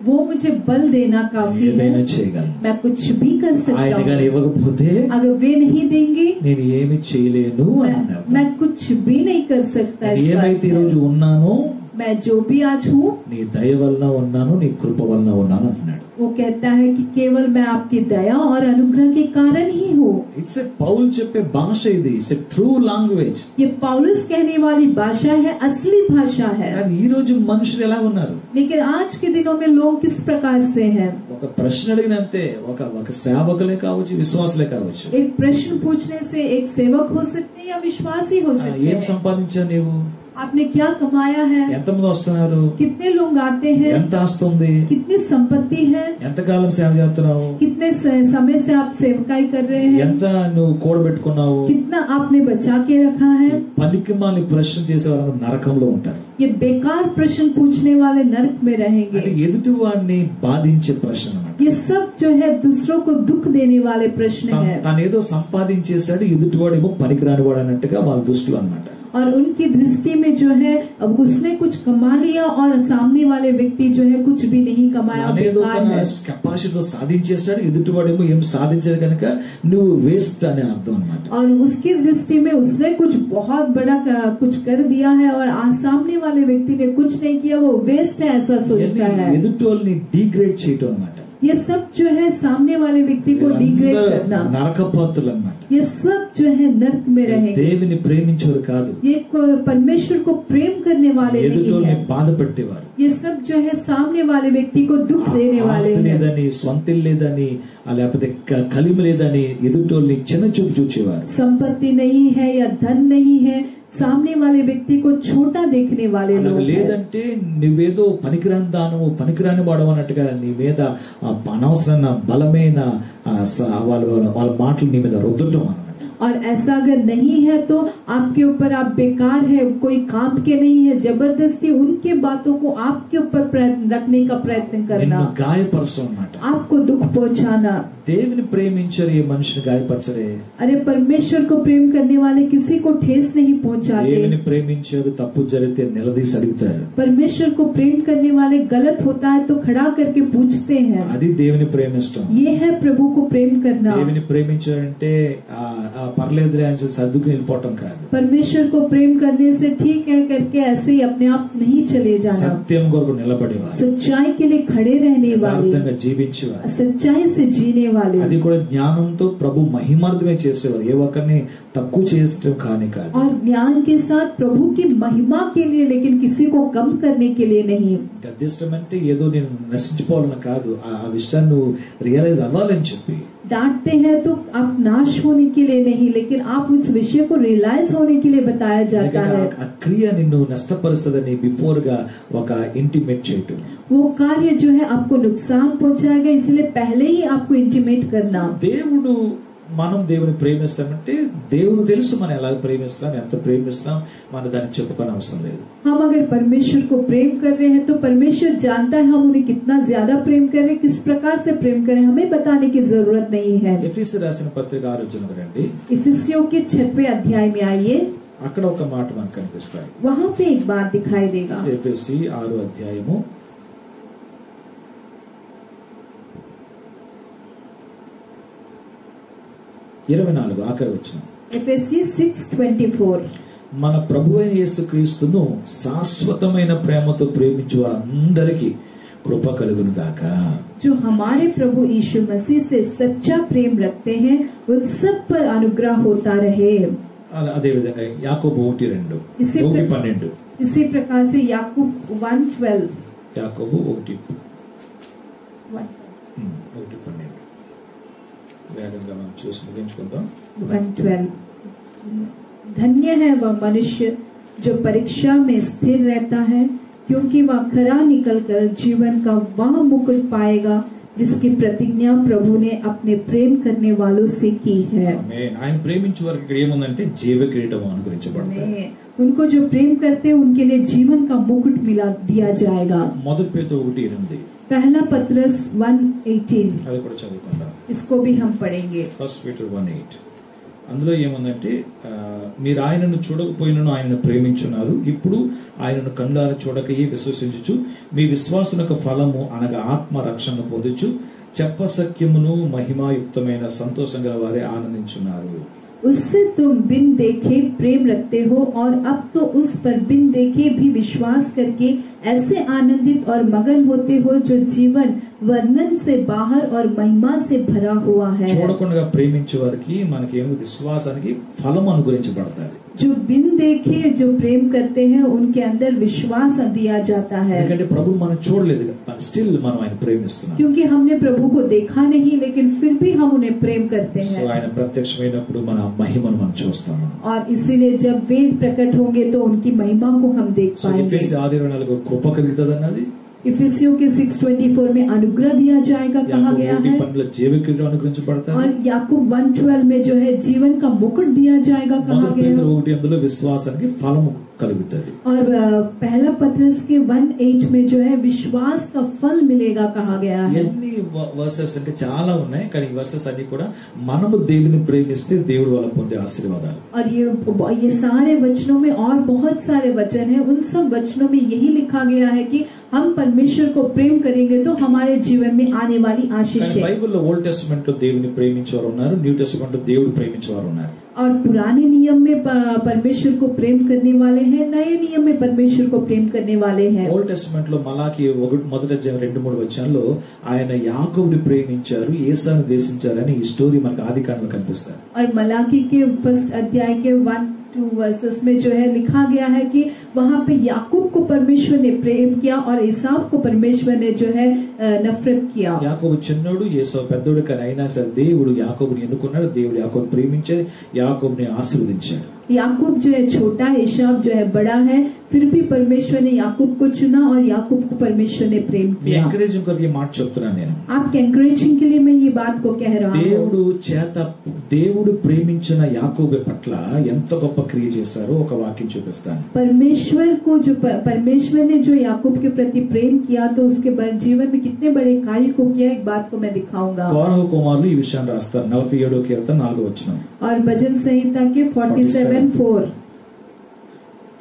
वो मुझे बल देना काफी है, ఏదైనా చేయగలను. मैं कुछ भी कर सकता ఆయన हूँ. గాని ఇవ్వకపోతే अगर वे नहीं देंगे నేను ఏమి చేయలేను అని అన్నాడు. मैं कुछ भी नहीं कर सकता. నేను ఏమైతే ఈ రోజు ఉన్నానో मैं जो भी आज हूँ నీ దయ వలన ఉన్నాను, నీ కృప వలన ఉన్నాను అంటున్నాడు. वो कहता है कि केवल मैं आपकी दया और अनुग्रह के कारण ही हूँ. ఇట్స్ ఏ పౌలు చెప్పే భాష ఇది. It's a true language. ये पौलुस कहने वाली भाषा है, असली भाषा है. కానీ ఈ రోజు మనుషులు ఎలా ఉన్నారు? लेकिन आज के दिनों में लोग किस प्रकार से हैं? ఒక ప్రశ్న అడిగినంతే ఒక సేవకులే కావచ్చు, విశ్వాసులే కావచ్చు, एक प्रश्न पूछने से एक सेवक हो सकते हैं या विश्वासी हो सकते ఏం हैं. సంపాదించావు నీవు? आपने क्या कमाया है? ఎంతమంది వస్తున్నారు? कितने लोग आते हैं? ఎంత ఆస్తి ఉంది? कितनी संपत्ति है? ఎంతకాలం సేవ చేస్తున్నావు? कितने समय से आप सेवकाई कर रहे हैं? ఎంత నువ్వు కూడబెట్టుకున్నావు? कितना आपने बचा के रखा है? పనికిమాలిన ప్రశ్న చేసే వాళ్ళు నరకంలో ఉంటారు. ये बेकार प्रश्न पूछने वाले नरक में रहेंगे. అంటే ఎదుటి వాడిని బాధించే ప్రశ్న అన్నమాట. ये सब जो है दूसरों को दुख देने वाले प्रश्न है. తనేదో సంపాదించేశాడు, ఎదుటివాడేమో పనికిరాని వాడు అన్నట్టుగా వాళ్ళ దృష్టిలో అన్నమాట. और उनकी दृष्टि में जो है अब उसने कुछ कमा लिया और सामने वाले व्यक्ति जो है कुछ भी नहीं कमाया, बेकार है. కెపాసిటీతో సాధించేశాడు, ఎదుటివాడేమో ఏం సాధించదు కనుక నువ్వు వేస్ట్ అనే అర్థం అన్నమాట. और उसकी दृष्टि में उसने कुछ बहुत बड़ा कुछ कर दिया है और सामने वाले व्यक्ति ने कुछ नहीं किया, वो वेस्ट है, ऐसा सोचता है. ఎదుటి వాళ్ళని డిగ్రేడ్ చేయటం అన్నమాట. ये सब जो है सामने वाले व्यक्ति को डिग्रेड करना, నరకపాత్రులు అన్నమాట. ये सब जो है नरक में रहेंगे. దేవుని ప్రేమించేవారు కాదు, ये परमेश्वर को प्रेम करने वाले नहीं ఎదుటోళ్ళని है. బాధ పెట్టేవారు. ये सब जो है सामने वाले व्यक्ति को दुख देने वाले ఆస్తి हैं. లేదని, సొంత ఇల్లు లేదని, లేకపోతే కలిమి లేదని ఎదుటోళ్ళని చిన్న చూపు చూచేవారు. संपत्ति नहीं है या धन नहीं है, सामने वाले व्यक्ति को छोटा देखने वाले लोग हैं. లేదంటే నువ్వేదో పనికిరాని దానము, పనికిరాని వాడవు అన్నట్టుగా నీ మీద అనవసరమైన బలమైన వాళ్ళ మాటలు నీ మీద రుద్దటం అన్నమాట. और ऐसा अगर नहीं है तो आपके ऊपर आप बेकार है, कोई काम के नहीं है, जबरदस्ती उनके बातों को आपके ऊपर रखने का प्रयत्न करना, నిన్ను గాయపరచడం అన్నమాట. आपको दुख पहुंचाना. దేవుని ప్రేమించరు ఏ మనిషిని గాయపరచరే. अरे परमेश्वर को प्रेम करने वाले किसी को ठेस नहीं पहुंचाते. దేవుని ప్రేమించారు, తప్పు జరిగితే నిలదీసి అడుగుతారు. परमेश्वर को प्रेम करने वाले गलत होता है तो खड़ा करके पूछते हैं. అది దేవుని ప్రేమిష్టం. ये है प्रभु को प्रेम करना. దేవుని ప్రేమించారంటే పర్లేదులే అని సర్దుకుని వెళ్ళిపోవటం కాదు. परमेश्वर को प्रेम करने से ठीक है करके ऐसे ही अपने आप नहीं चले जाना. సత్యం కొరకు నిలబడేవారు, सच्चाई के लिए खड़े रहने वाले, యథార్థంగా జీవించేవారు, सच्चाई से जीने वाले, అది కూడా జ్ఞానంతో ప్రభు మహిమార్థమే చేసేవారు, ఏ ఒక్కరిని తక్కువ చేయడం కానీ కాదు. और ज्ञान के साथ प्रभु की महिमा के लिए, लेकिन किसी को कम करने के लिए नहीं. గద్దిష్టం అంటే ఏదో నేను నశించిపోవాలని కాదు, ఆ విషయాన్ని నువ్వు రియలైజ్ అవ్వాలని చెప్పి. डांटते हैं तो आप नाश होने के लिए नहीं, लेकिन आप उस विषय को रियलाइज होने के लिए बताया जाता है. ఆ క్రియ నిన్ను నష్టపరుస్తుందని బిఫోర్ గా ఒక ఇంటిమేట్ చేయటం. वो कार्य जो है आपको नुकसान पहुंचाएगा, इसलिए पहले ही आपको इंटीमेट करना. దేవుడు మనం దేవుని ప్రేమిస్తామంటే దేవుడు తెలుసు మనం ఎలా ప్రేమిస్తాం, ఎంత ప్రేమిస్తాం, మనం దాన్ని చెప్పుకోని అవసరం లేదు. हम अगर परमेश्वर को प्रेम कर रहे हैं तो परमेश्वर जानता है हम उन्हें कितना ज्यादा प्रेम कर रहे हैं, किस प्रकार से प्रेम करें, हमें बताने की जरूरत नहीं है. ఎఫెసీ రాసిన పత్రిక 6వ అధ్యాయం రండి. इफिसियों के 6वें अध्याय में आइए. అక్కడ ఒక మాట మనకు కనిపిస్తాయి. वहाँ पे एक बात दिखाई देगा. ఎఫెసీ 6వ అధ్యాయము 24 ఆఖరి వచనం. एफेसी 6:24. మన ప్రభువైన యేసుక్రీస్తును శాశ్వతమైన ప్రేమతో ప్రేమించు వారందరికీ కృప కలుగును గాక. जो हमारे प्रभु यीशु मसीह से सच्चा प्रेम रखते हैं उन सब पर अनुग्रह होता रहे. అదే విధంగా యాకోబు 1:2, 1:12. इसी प्रकार से याकूब 1:12. యాకోబు 1:12 వేగంగా మనం చూసి ముగించుకుందాం. 1:12. धन्य है वह मनुष्य जो परीक्षा में स्थिर रहता है, क्योंकि वह खरा निकलकर जीवन का वह मुकुट पाएगा जिसकी प्रतिज्ञा प्रभु ने अपने प्रेम करने वालों से की है. ఆయన ప్రేమించే వారికి ఇక్కడ ఏముందంటే జీవ కిరీటం అనుగ్రహించబడుతుంది. उनको जो प्रेम करते हैं उनके लिए जीवन का मुकुट मिला दिया जाएगा. మొదటి పేతురు 1:8. पहला पत्रस 1:18. అది కూడా చదువుకుందాం. इसको भी हम पढ़ेंगे. First Peter 1:8. అందులో ఏముందంటే మీరు ఆయనను చూడకపోయినను ఆయనను ప్రేమించున్నారు, ఇప్పుడు ఆయనను కళ్ళారా చూడకయే విశ్వసించుచు మీ విశ్వాసునకు ఫలము అనగా ఆత్మ రక్షణ పొందుచు చెప్పసఖ్యమును మహిమాయుక్తమైన సంతోషం గల వారే ఆనందించున్నారు. उससे तुम बिन देखे प्रेम रखते हो और अब तो उस पर बिन देखे भी विश्वास करके ऐसे आनंदित और मगन होते हो जो जीवन वर्णन से बाहर और महिमा से भरा हुआ है. చూడకుండా ప్రేమించే వారికి మనకి ఏమో విశ్వాసానికి ఫలం అనుగ్రహించబడతాది. जो बिन देखे जो प्रेम करते हैं उनके अंदर विश्वास दिया जाता है. ఎందుకంటే ప్రభు మనం చూడలేదు, స్టిల్ మనం ఆయన ప్రేమిస్తున్నాం. क्योंकि हमने प्रभु को देखा नहीं लेकिन फिर भी हम उन्हें प्रेम करते हैं. సో ఆయన ప్రత్యక్షమైనప్పుడు మన మహిమను మనం చూస్తాము. और इसीलिए जब वे प्रकट होंगे तो उनकी महिमा को हम देख पाएंगे. ఎఫెసీ 6:24 కృప కలుగుతుంది అన్నది. इफिसियों के 6:24 में अनुग्रह दिया जाएगा कहा गया है. और याकूब 1:12 में जो है जीवन का मुकुट दिया जाएगा कहा गया है. और पहला पत्रस के 1:8 में जो है विश्वास का फल मिलेगा कहा गया है. వర్సెస్ అంటే చాలా ఉన్నాయి, కానీ ఈ వర్సెస్ అన్ని కూడా మనము దేవుని ప్రేమిస్తే దేవుడి వల్ల పొందే ఆశీర్వాదాలు. और ये सारे वचनों में और बहुत सारे वचन हैं, उन सब वचनों में यही लिखा गया है कि हम परमेश्वर को प्रेम करेंगे तो हमारे जीवन में आने वाली आशीष है. బైబిల్లో ఓల్డ్ టెస్టమెంట్ లో దేవుని ప్రేమించేవారు ఉన్నారు, న్యూ టెస్టమెంట్ లో దేవుడు ప్రేమించేవారు ఉన్నారు. और पुराने नियम में परमेश्वर को प्रेम करने वाले हैं, नए नियम में परमेश्वर को प्रेम करने वाले हैं. ఓల్డ్ టెస్టమెంట్ లో మలాకి 1:2-3 వచనాల్లో ఆయన యాకోబుని ప్రేమించారు, ఏసాను ద్వేషించారని ఈ స్టోరీ మనకు ఆదికాండంలో కనిపిస్తుంది. और मलाकी के 1 अध्याय के 1-2 वर्सेस में जो है लिखा गया है कि वहाँ पे याकूब को परमेश्वर ने प्रेम किया और एसाव को परमेश्वर ने जो है नफरत किया. యాకోబు చిన్నోడు, ఏసావు పెద్దోడు, కానీ అయినా సరే దేవుడు యాకోబుని ఎన్నుకున్నాడు, దేవుడు యాకోబుని ప్రేమించాడు, యాకోబుని ఆశీర్వదించాడు. याकूब जो है छोटा, एसाव जो है बड़ा है, फिर भी परमेश्वर ने याकूब को चुना और याकूब को परमेश्वर ने प्रेम किया. ఎంకరేజింగ్ కొరకు ఈ మాట చెప్తున్నాను నేను. आपके एनकरेजिंग के लिए मैं ये बात को कह रहा हूँ. దేవుడు ప్రేమించిన యాకోబు పట్ల ఎంత గొప్ప క్రియ చేశారో ఒక వాక్యం చూపిస్తాను. परमेश्वर को जो परमेश्वर ने जो याकूब के प्रति प्रेम किया तो उसके जीवन में कितने बड़े कार्य को किया, एक बात को मैं दिखाऊंगा. కోరహు కుమారులు ఈ విషయాన్ని రాస్తారు. 47వ కీర్తన 4వ వచనం. और भजन संहिता के 47:4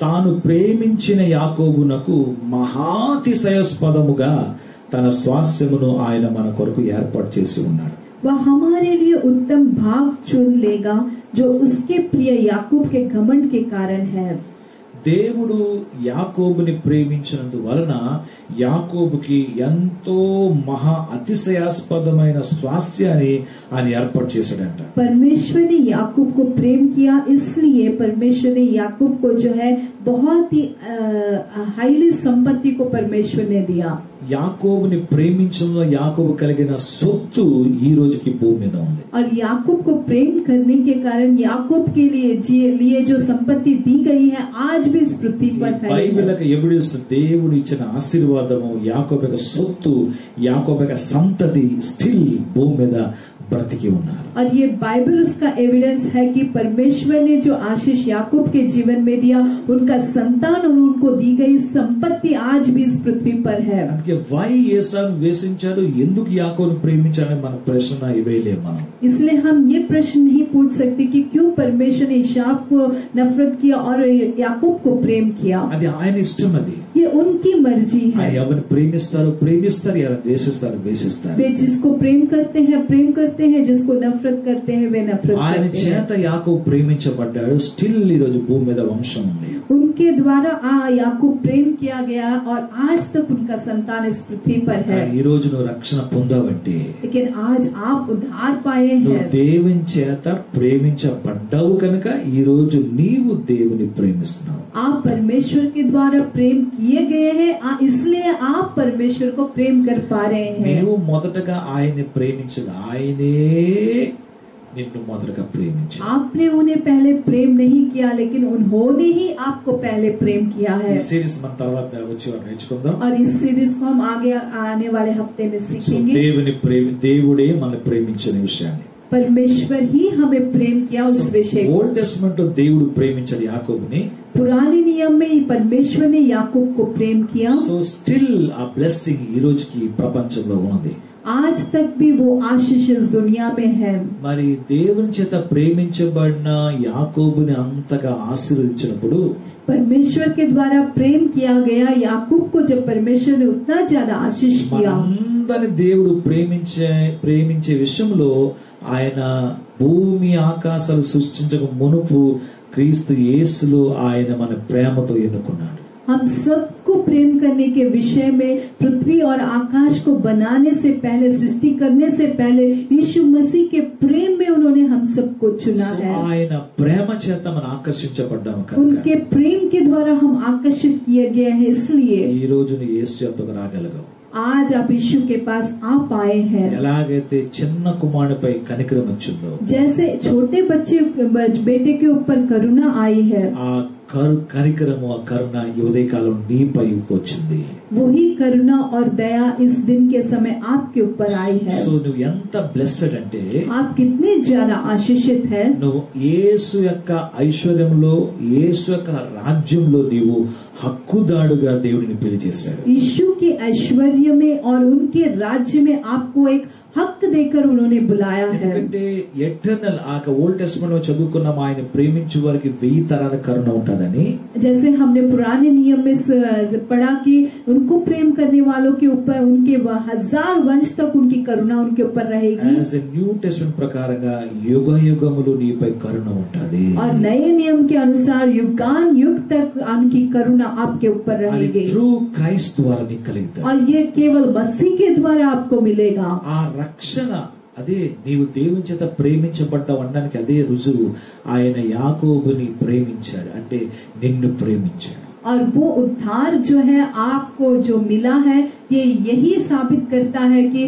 తాను ప్రేమించిన యాకోబునకు మహాతిశయాస్పదముగా తన స్వాస్యమును ఆయన మన కొరకు ఏర్పాటు చేసి ఉన్నాడు. वह हमारे लिए उत्तम भाग चुन लेगा जो उसके प्रिय याकूब के घमंड के कारण है. దేవుడు యాకోబుని ప్రేమించినందువలన యాకోబుకి ఎంతో మహా అతిశయాస్పదమైన స్వాస్యాన్ని ఆయన ఏర్పాటు చేశాడంట. परमेश्वर ने याकूब को प्रेम किया, इसलिए परमेश्वर ने याकूब को जो है बहुत ही हाईली संपत्ति को परमेश्वर ने दिया. యాకోబుని ప్రేమించడంలో యాకోబు కలిగిన సొత్తు ఈ రోజుకి భూమి మీద ఉంది. और याकूब को प्रेम करने के कारण याकूब के लिए जो संपत्ति दी गई है आज भी इस पृथ्वी पर है. బైబిల్కి ఎవిడెన్స్ దేవుడు ఇచ్చిన ఆశీర్వాదము, యాకోబు యొక్క సొత్తు, యాకోబు యొక్క సంతతి స్టిల్ భూమి మీద బ్రతికి ఉన్నారు. और ये बाइबल उसका एविडेंस है कि परमेश्वर ने जो आशीष याकूब के जीवन में दिया, उनका संतान और उनको दी गई संपत्ति आज भी इस पृथ्वी पर है. అందుకే వై ఏసాను ద్వేషించాడు, ఎందుకు యాకోబుని ప్రేమించాడని మన ప్రశ్న ఇవేలే మనం. इसलिए हम ये प्रश्न नहीं पूछ सकते कि क्यों परमेश्वर ने एसाव को नफरत किया और याकूब को प्रेम किया. అది ఆయన ఇష్టం, అది ये उनकी मर्जी है. ఆయన ఎవరిని ప్రేమిస్తారో ప్రేమిస్తారు, ఎవరిని ద్వేషిస్తారో ద్వేషిస్తారు. वे जिसको प्रेम करते हैं, जिसको नफरत करते हैं वे नफरत ఆయన करते हैं. చేత యాకోబు ప్రేమించబడ్డాడు, స్టిల్ ఈ రోజు భూమి మీద వంశం ఉంది. उनके द्वारा याकूब प्रेम किया गया और आज तक उनका संतान इस पृथ्वी पर है. ఈ రోజు నువ్వు రక్షణ పొందావంటే, लेकिन आज आप उद्धार पाए నువ్వు हैं. దేవుని చేత ప్రేమించబడ్డావు కనుక ఈ రోజు నీవు దేవుని ప్రేమిస్తున్నావు. आप परमेश्वर के द्वारा प्रेम किए गए हैं, इसलिए आप परमेश्वर को प्रेम कर पा रहे हैं. నీవు మొదటగా ఆయన్ని ప్రేమించగా ఆయనే నిన్ను మొదటగా ప్రేమించాడు. आपने उन्हें पहले प्रेम नहीं किया, लेकिन उन्होंने ही आपको पहले प्रेम किया है. ఈ సిరీస్ మన తర్వాత వచ్చి నేర్చుకుందాం. और इस सीरीज को हम आगे आने वाले हफ्ते में सीखेंगे. దేవుడే మనల్ని ప్రేమించిన విషయాన్ని, परमेश्वर ही हमें प्रेम किया उस विषय को. ఓల్డ్ టెస్టమెంట్ లో దేవుడు ప్రేమించాడు యాకోబుని. पुराने नियम में परमेश्वर ने याकूब को प्रेम किया. సో స్టిల్ ఆ బ్లెస్సింగ్ ఈ రోజుకి ప్రపంచంలో ఉన్నది. आज तक भी वो आशीष इस दुनिया में है। మరి దేవుని చేత ప్రేమించబడిన యాకోబుని అంతగా ఆశీర్వదించినప్పుడు परमेश्वर के द्वारा प्रेम किया गया याकूब को जब परमेश्वर ने उतना ज्यादा आशीष किया, మనందరిని దేవుడు ప్రేమించే విషయంలో ఆయన భూమి ఆకాశాలు సృష్టించక మునుపు క్రీస్తు యేసులో ఆయన మన ప్రేమతో ఎన్నుకున్నాడు। हम सबको प्रेम करने के विषय में पृथ्वी और आकाश को बनाने से पहले, सृष्टि करने से पहले यीशु मसीह के प्रेम में उन्होंने हम सबको चुना है। ఆయన ప్రేమ చేత మనం ఆకర్షించబడ్డాము కనుక उनके प्रेम के द्वारा हम आकर्षित किए गए हैं। इसलिए ఈ రోజు నీ యేసు యొద్దకు రాగలగావు। आज आप यीशु के पास आप आए हैं। ఎలాగైతే చిన్న కుమారునిపై కనికరం వచ్చిందో, जैसे छोटे बेटे के ऊपर करुणा आई है, ఆ కనికరము ఆ కరుణ ఈ ఉదయకాలం నీపై వచ్చింది। वही करुणा और दया इस दिन के समय आपके ऊपर आई है। సో నువ్వు ఎంత బ్లెస్డ్ అంటే आप कितने ज्यादा आशीषित हैं। నువ్వు యేసు యొక్క ఐశ్వర్యంలో, యేసు యొక్క రాజ్యంలో నీవు హక్కుదారుగా దేవుడిని పిలిచేశాడు। यीशु के ऐश्वर्य में और उनके राज्य में आपको एक हक देकर उन्होंने बुलाया है। ఎందుకంటే ఎటర్నల్ ఆ ఓల్డ్ టెస్టమెంట్ లో చదువుకున్నాం, ఆయన ప్రేమించే వారికి 1000 తరాల కరుణ ఉంటదని। जैसे हमने पुराने नियम में पढ़ा कि उनको प्रेम करने वालों के ऊपर उनके 1000 वंश तक उनकी करुणा उनके ऊपर रहेगी। యాజ్ ఎ న్యూ టెస్టమెంట్ ప్రకారంగా యుగ యుగములు నీపై కరుణ ఉంటది। और नए नियम के अनुसार युगान युग तक उनकी करुणा आपके ऊपर रहेगी। త్రూ క్రైస్ట్ ద్వారా నీకు కలుగుతుంది। और ये केवल मसीह के द्वारा आपको मिलेगा। ఆ రక్షణ అదే నీవు దేవుని చేత ప్రేమించబడ్డావు అనడానికి అదే రుజువు। ఆయన యాకోబుని ప్రేమించాడు అంటే నిన్ను ప్రేమించాడు। और वो उद्धार जो है आपको जो मिला है, ये यही साबित करता है कि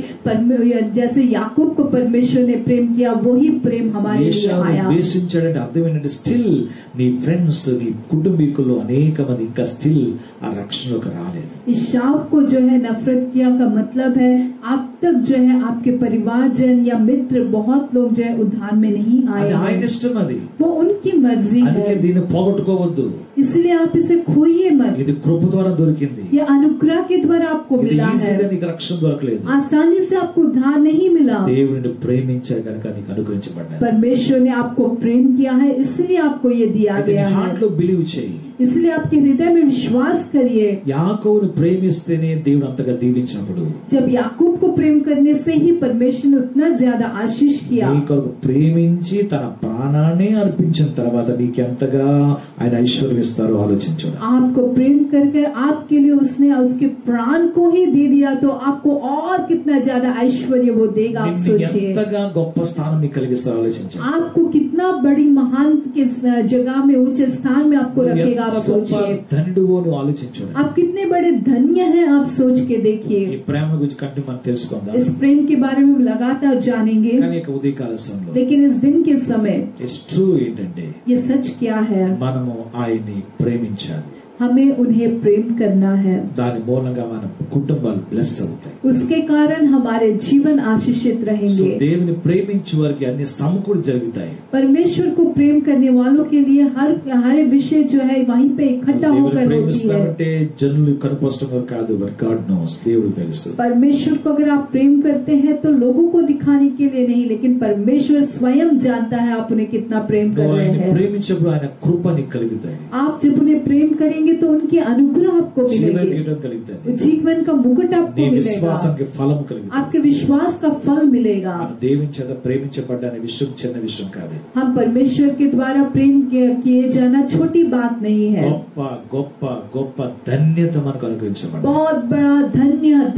जैसे याकूब को परमेश्वर ने प्रेम किया, वही प्रेम हमारे लिए आया। ద్వేషించాడంటే అర్థం ఏంటంటే స్టిల్ నీ ఫ్రెండ్స్, నీ కుటుంబీకులు అనేక మంది ఇంకా స్టిల్ ఆ రక్షణలోకి రాలేదు। ईशाव को जो है नफरत किया का मतलब है अब तक जो है आपके परिवारजन या मित्र बहुत लोग जो है उद्धार में नहीं आए అది ఆయన हैं। ఇష్టం, అది वो उनकी मर्जी అందుకే है, దీన్ని పోగొట్టుకోవద్దు। इसलिए आप इसे खोइए मत। ఇది కృప ద్వారా దొరికింది, ये अनुग्रह के द्वारा आपको ఇది मिला ఈజీగా है, నీకు రక్షణ దొరకలేదు। आसानी से आपको उद्धार नहीं मिला। దేవుడిని ప్రేమించాడు కనుక నీకు అనుగ్రహించబడ్డాడు। परमेश्वर ने आपको प्रेम किया है, इसलिए आपको ये दिया అయితే నీ गया హార్ట్ है। లో బిలీవ్ చేయి। इसलिए आपके हृदय में विश्वास करिए। యాకోబుని ప్రేమిస్తేనే దేవుడు అంతగా దీవించినప్పుడు जब याकूब को प्रेम करने से ही परमेश्वर ने उतना ज्यादा आशीष किया। నీ కొరకు ప్రేమించి తన ప్రాణాన్ని అర్పించిన తర్వాత నీకెంతగా ఆయన ఐశ్వర్యం ఇస్తారో ఆలోచించండి। आपको प्रेम कर कर आपके लिए उसने उसके प्राण को ही दे दिया, तो आपको और कितना ज्यादा ऐश्वर्य वो देगा। आप నిన్ను सोचिए ఎంతగా గొప్ప స్థానం నీకు కలిగిస్తారో ఆలోచించండి। आपको कितना बड़ी महान के जगह में, ऊंचे स्थान में आपको रखेगा। आप ఎంత గొప్ప सोचिए ధనుడువో నువ్వు ఆలోచించండి। आप कितने बड़े धन्य हैं, आप सोच के ఈ देखिए। ప్రేమ గురించి కంటే మనం తెలుసుకుందాం, इस प्रेम के बारे में हम लगातार जानेंगे, కానీ ఇక ఉదయకాల సమయంలో लेकिन इस दिन के समय ఇట్స్ ట్రూ ఏంటంటే ये सच क्या है, మనము ఆయన్ని ప్రేమించాలి। हमें उन्हें प्रेम करना है। దాని మూలంగా మన కుటుంబాలు బ్లెస్ అవుతాయి। उसके कारण हमारे जीवन आशीषित సో रहेंगे। దేవుని ప్రేమించే వారికి అన్ని సమకూడి జరుగుతాయి। परमेश्वर को प्रेम करने वालों के लिए हर विषय जो है वहीं पे इकट्ठा దేవుని होकर होती है। ప్రేమిస్తామంటే జనులు కనుపరచడం కాదు, బట్ గాడ్ నోస్, దేవుడు తెలుసు। परमेश्वर को अगर आप प्रेम करते हैं तो लोगों को दिखाने के लिए नहीं, लेकिन परमेश्वर स्वयं जानता है आप उन्हें कितना प्रेम कर నువ్వు रहे ఆయన हैं। ప్రేమించినప్పుడు ఆయన కృప నీకు కలుగుతాయి, आप जब उन्हें प्रेम करेंगे तो उनकी अनुग्रह आपको జీవన मिलेगी, కిరీటం కలుగుతాయి, जीवन का मुकुट నీ आपको मिलेगा, విశ్వాసానికి ఫలం కలుగుతుంది। आपके विश्वास का फल मिलेगा। మనం దేవుని చేత ప్రేమించబడ్డానే విషయం చిన్న విషయం కాదు। हम परमेश्वर के द्वारा प्रेम किए जाना छोटी बात नहीं है, గొప్ప గొప్ప గొప్ప ధన్యత మనకు అనుగ్రహించబడింది। बहुत बड़ा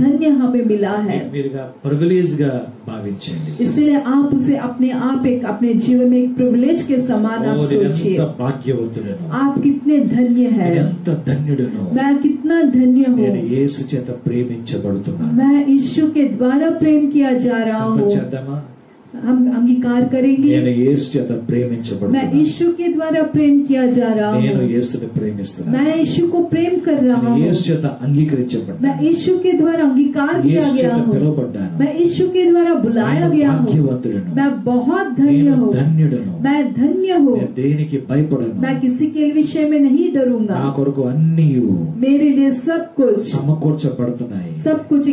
धन्य हमें मिला है। మీరుగా ప్రివిలేజ్ గా భావించండి। इसलिए आप उसे अपने आप एक अपने जीवन में एक प्रिविलेज के समान आप నేను सोचिए। ఎంత భాగ్యవంతుడను, आप कितने धन्य हैं, నేను ఎంత ధన్యుడను, मैं कितना धन्य నేను हूँ, యేసు చేత ప్రేమించబడుతున్నాను। मैं यीशु के द्वारा प्रेम किया जा रहा కంఫర్ట్ हूँ। చేద్దామా? हम अंगीकार करेंगे। నేను యేసు చేత मैं ప్రేమించబడుతున్నాను, यीशु के द्वारा प्रेम किया जा रहा నేను हूँ, యేసుని ప్రేమిస్తున్నాను, मैं यीशु को प्रेम कर रहा నేను हूँ, యేసు చేత मैं అంగీకరించబడ్డాను, यीशु के द्वारा अंगीकार किया యేసు गया చేత हूँ, పిలువబడ్డాను, मैं यीशु के द्वारा बुलाया నేను गया हूँ, భాగ్యవంతుడను, मैं बहुत धन्य నేను हूँ, ధన్యుడను, मैं धन्य हूँ, నేను దేనికి భయపడను, मैं किसी के विषय में नहीं डरूंगा, నా కొరకు అన్నీ मेरे लिए सब कुछ సమకూర్చబడుతున్నాయి,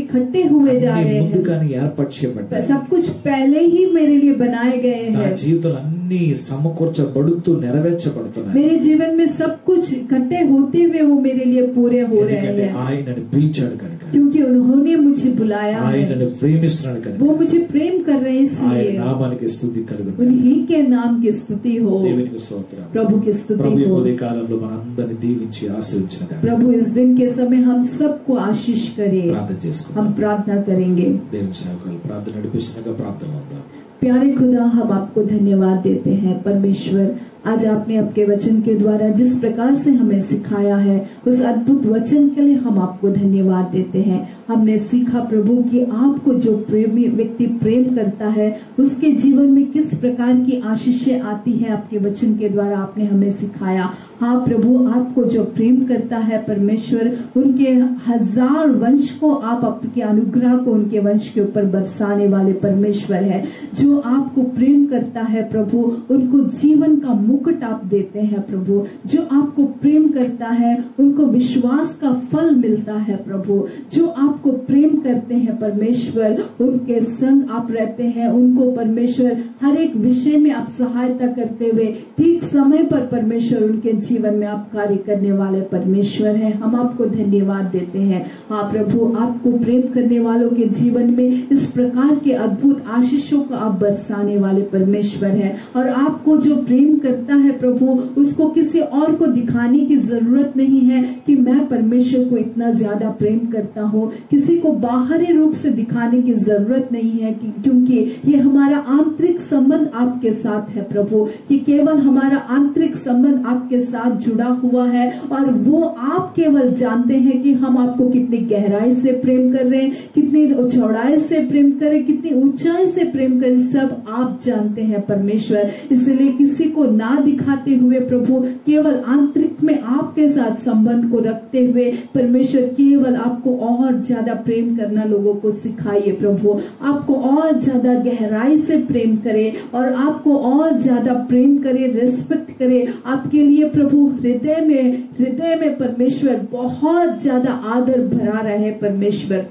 इकट्ठे हुए जा అన్నీ रहे हैं, ముందుగానే ఏర్పాటు చేయబడ్డాయి, सब कुछ पहले ही मेरे लिए बनाए गए నా हैं, జీవితంలో అన్ని సమకూర్చబడుతూ నెరవేర్చబడుతున్నాయి, मेरे जीवन में सब कुछ इकट्ठे होते हुए वो मेरे लिए पूरे हो रहे ఎందుకంటే हैं, ఆయనను పిలిచాడు కనుక, क्योंकि उन्होंने मुझे बुलाया है, ఆయనను ప్రేమిస్తున్నాడు కనుక, वो मुझे प्रेम कर रहे हैं, ఆయన इसलिए నామానికి స్తుతి కలుగును, उन्हीं के नाम की स्तुति हो, దేవునికి స్తోత్రం। प्रभु की स्तुति ప్రభు ఈ हो। ఉదయ కాలంలో మనందరిని దీవించి ఆశీర్వదించిన గాక प्रभु इस दिन के समय हम सबको आशीष करे, ప్రార్థన చేసుకుందాం। हम प्रार्थना करेंगे। దేవుని సేవకులు ప్రార్థన నడిపిస్తున్నగా ప్రార్థన ఉందాం। प्यारे खुदा, हम आपको धन्यवाद देते हैं परमेश्वर, आज आपने आपके वचन के द्वारा जिस प्रकार से हमें सिखाया है उस अद्भुत वचन के लिए हम आपको धन्यवाद देते हैं। हमने सीखा प्रभु कि आपको जो प्रेमी व्यक्ति प्रेम करता है उसके जीवन में किस प्रकार की आशीषें आती है, आपके वचन के द्वारा आपने हमें सिखाया। हाँ प्रभु, आपको जो प्रेम करता है परमेश्वर, उनके 1000 वंश को आप आपके अनुग्रह को उनके वंश के ऊपर बरसाने वाले परमेश्वर है। जो आपको प्रेम करता है प्रभु, उनको जीवन का मुकुट आप देते हैं प्रभु। जो आपको प्रेम करता है उनको विश्वास का फल मिलता है प्रभु। जो आपको प्रेम करते हैं परमेश्वर, उनके संग आप रहते हैं, उनको परमेश्वर हर एक विषय में आप सहायता करते हुए ठीक समय पर परमेश्वर उनके जीवन में आप कार्य करने वाले परमेश्वर हैं। हम आपको धन्यवाद देते हैं। हाँ प्रभु, आपको प्रेम करने वालों के जीवन में इस प्रकार के अद्भुत आशीषों को आप बरसाने वाले परमेश्वर हैं। और आपको जो प्रेम करता है प्रभु, उसको किसी और को दिखाने की जरूरत नहीं है कि मैं परमेश्वर को इतना ज्यादा प्रेम करता हूँ। किसी को बाहरी रूप से दिखाने की जरूरत नहीं है क्योंकि ये हमारा आंतरिक संबंध आपके साथ है प्रभु। ये केवल हमारा आंतरिक संबंध आपके साथ जुड़ा हुआ है और वो आप केवल जानते हैं कि हम आपको कितनी गहराई से प्रेम कर रहे हैं, कितनी चौड़ाई से प्रेम करें, कितनी ऊंचाई से प्रेम करें, सब आप जानते हैं परमेश्वर। इसलिए किसी को ना दिखाते हुए प्रभु, केवल आंतरिक में आपके साथ संबंध को रखते हुए परमेश्वर केवल आपको और ज्यादा प्रेम करना लोगों को सिखाइए प्रभु। आपको और ज्यादा गहराई से प्रेम करे और आपको और ज्यादा प्रेम करे, रेस्पेक्ट करे आपके लिए प्रभु। हृदय में परमेश्वर बहुत ज्यादा आदर भरा रहे परमेश्वर।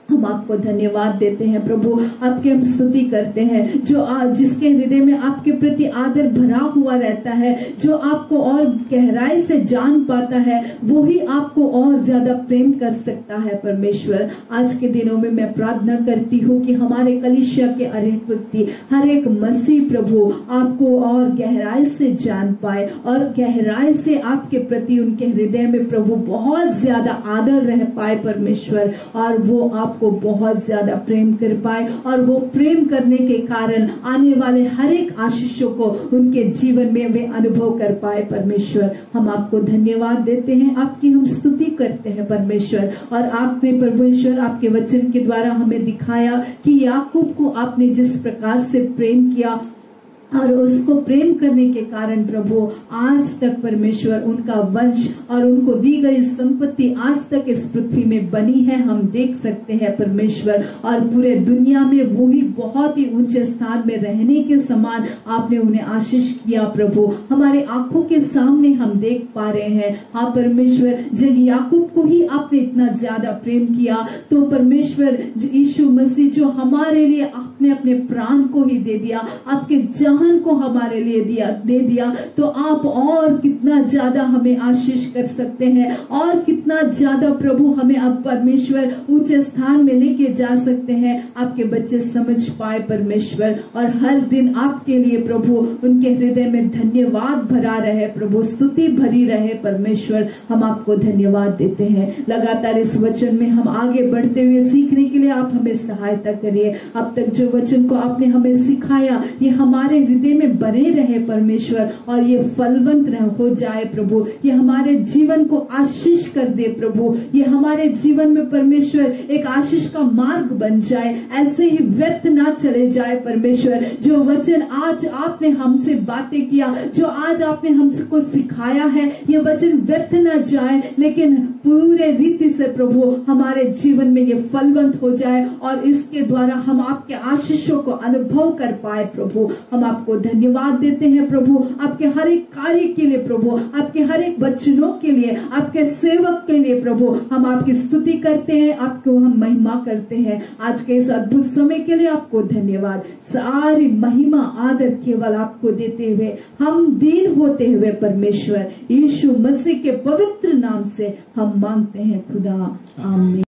हम आपको धन्यवाद देते हैं प्रभु, आपकी हम स्तुति करते हैं। जो जिसके हृदय में आपके प्रति आदर भरा हुआ रहता है, जो आपको और गहराई से जान पाता है, वो ही आपको और ज्यादा प्रेम कर सकता है परमेश्वर। आज के दिनों में मैं प्रार्थना करती हूँ कि हमारे कलीसिया के हर एक व्यक्ति, हर एक मसीह प्रभु आपको और गहराई से जान पाए और गहराई से आपके प्रति उनके हृदय में प्रभु बहुत ज्यादा आदर रह पाए परमेश्वर, और वो आप को बहुत ज्यादा प्रेम कर पाए और वो प्रेम करने के कारण आने वाले हर एक आशीषों को उनके जीवन में वे अनुभव कर पाए परमेश्वर। हम आपको धन्यवाद देते हैं, आपकी हम स्तुति करते हैं परमेश्वर। और आपने परमेश्वर आपके वचन के द्वारा हमें दिखाया कि याकूब को आपने जिस प्रकार से प्रेम किया और उसको प्रेम करने के कारण प्रभु आज तक परमेश्वर उनका वंश और उनको दी गई संपत्ति आज तक इस पृथ्वी में बनी है, हम देख सकते हैं परमेश्वर। और पूरे दुनिया में वो ही बहुत ही ऊंचे स्थान में रहने के समान आपने उन्हें आशीष किया प्रभु। हमारे आंखों के सामने हम देख पा रहे हैं। हाँ परमेश्वर, जब याकूब को ही आपने इतना ज्यादा प्रेम किया तो परमेश्वर यीशु मसीह जो हमारे लिए आपने अपने प्राण को ही दे दिया, आपके जान को हमारे लिए दे दिया, तो आप और कितना ज्यादा हमें आशीष कर सकते हैं और कितना ज्यादा प्रभु हमें अब परमेश्वर ऊंचे स्थान में लेके जा सकते हैं। आपके बच्चे समझ पाए परमेश्वर, और हर दिन आपके लिए प्रभु उनके हृदय में धन्यवाद भरा रहे प्रभु, स्तुति भरी रहे परमेश्वर। हम आपको धन्यवाद देते हैं। लगातार इस वचन में हम आगे बढ़ते हुए सीखने के लिए आप हमें सहायता करिए। अब तक जो वचन को आपने हमें सिखाया ये हमारे हृदय में बने रहे परमेश्वर, और ये फलवंत हो जाए प्रभु। ये हमारे जीवन को आशीष कर दे प्रभु। ये हमारे जीवन में परमेश्वर एक आशीष का मार्ग बन जाए, ऐसे ही व्यर्थ ना चले जाए परमेश्वर। जो वचन आज आपने हमसे बातें किया, जो आज आपने हमको सिखाया है, ये वचन व्यर्थ ना जाए, लेकिन पूरे रीति से प्रभु हमारे जीवन में ये फलवंत हो जाए, और इसके द्वारा हम आपके आशीषों को अनुभव कर पाए प्रभु। हम आपको धन्यवाद देते हैं प्रभु, आपके हर एक कार्य के लिए प्रभु, आपके हर एक वचनों के लिए, आपके सेवक के लिए प्रभु। हम आपकी स्तुति करते हैं, आपको हम महिमा करते हैं। आज के इस अद्भुत समय के लिए आपको धन्यवाद। सारी महिमा आदर केवल आपको देते हुए, हम दीन होते हुए परमेश्वर यीशु मसीह के पवित्र नाम से हम मांगते हैं खुदा, आमीन।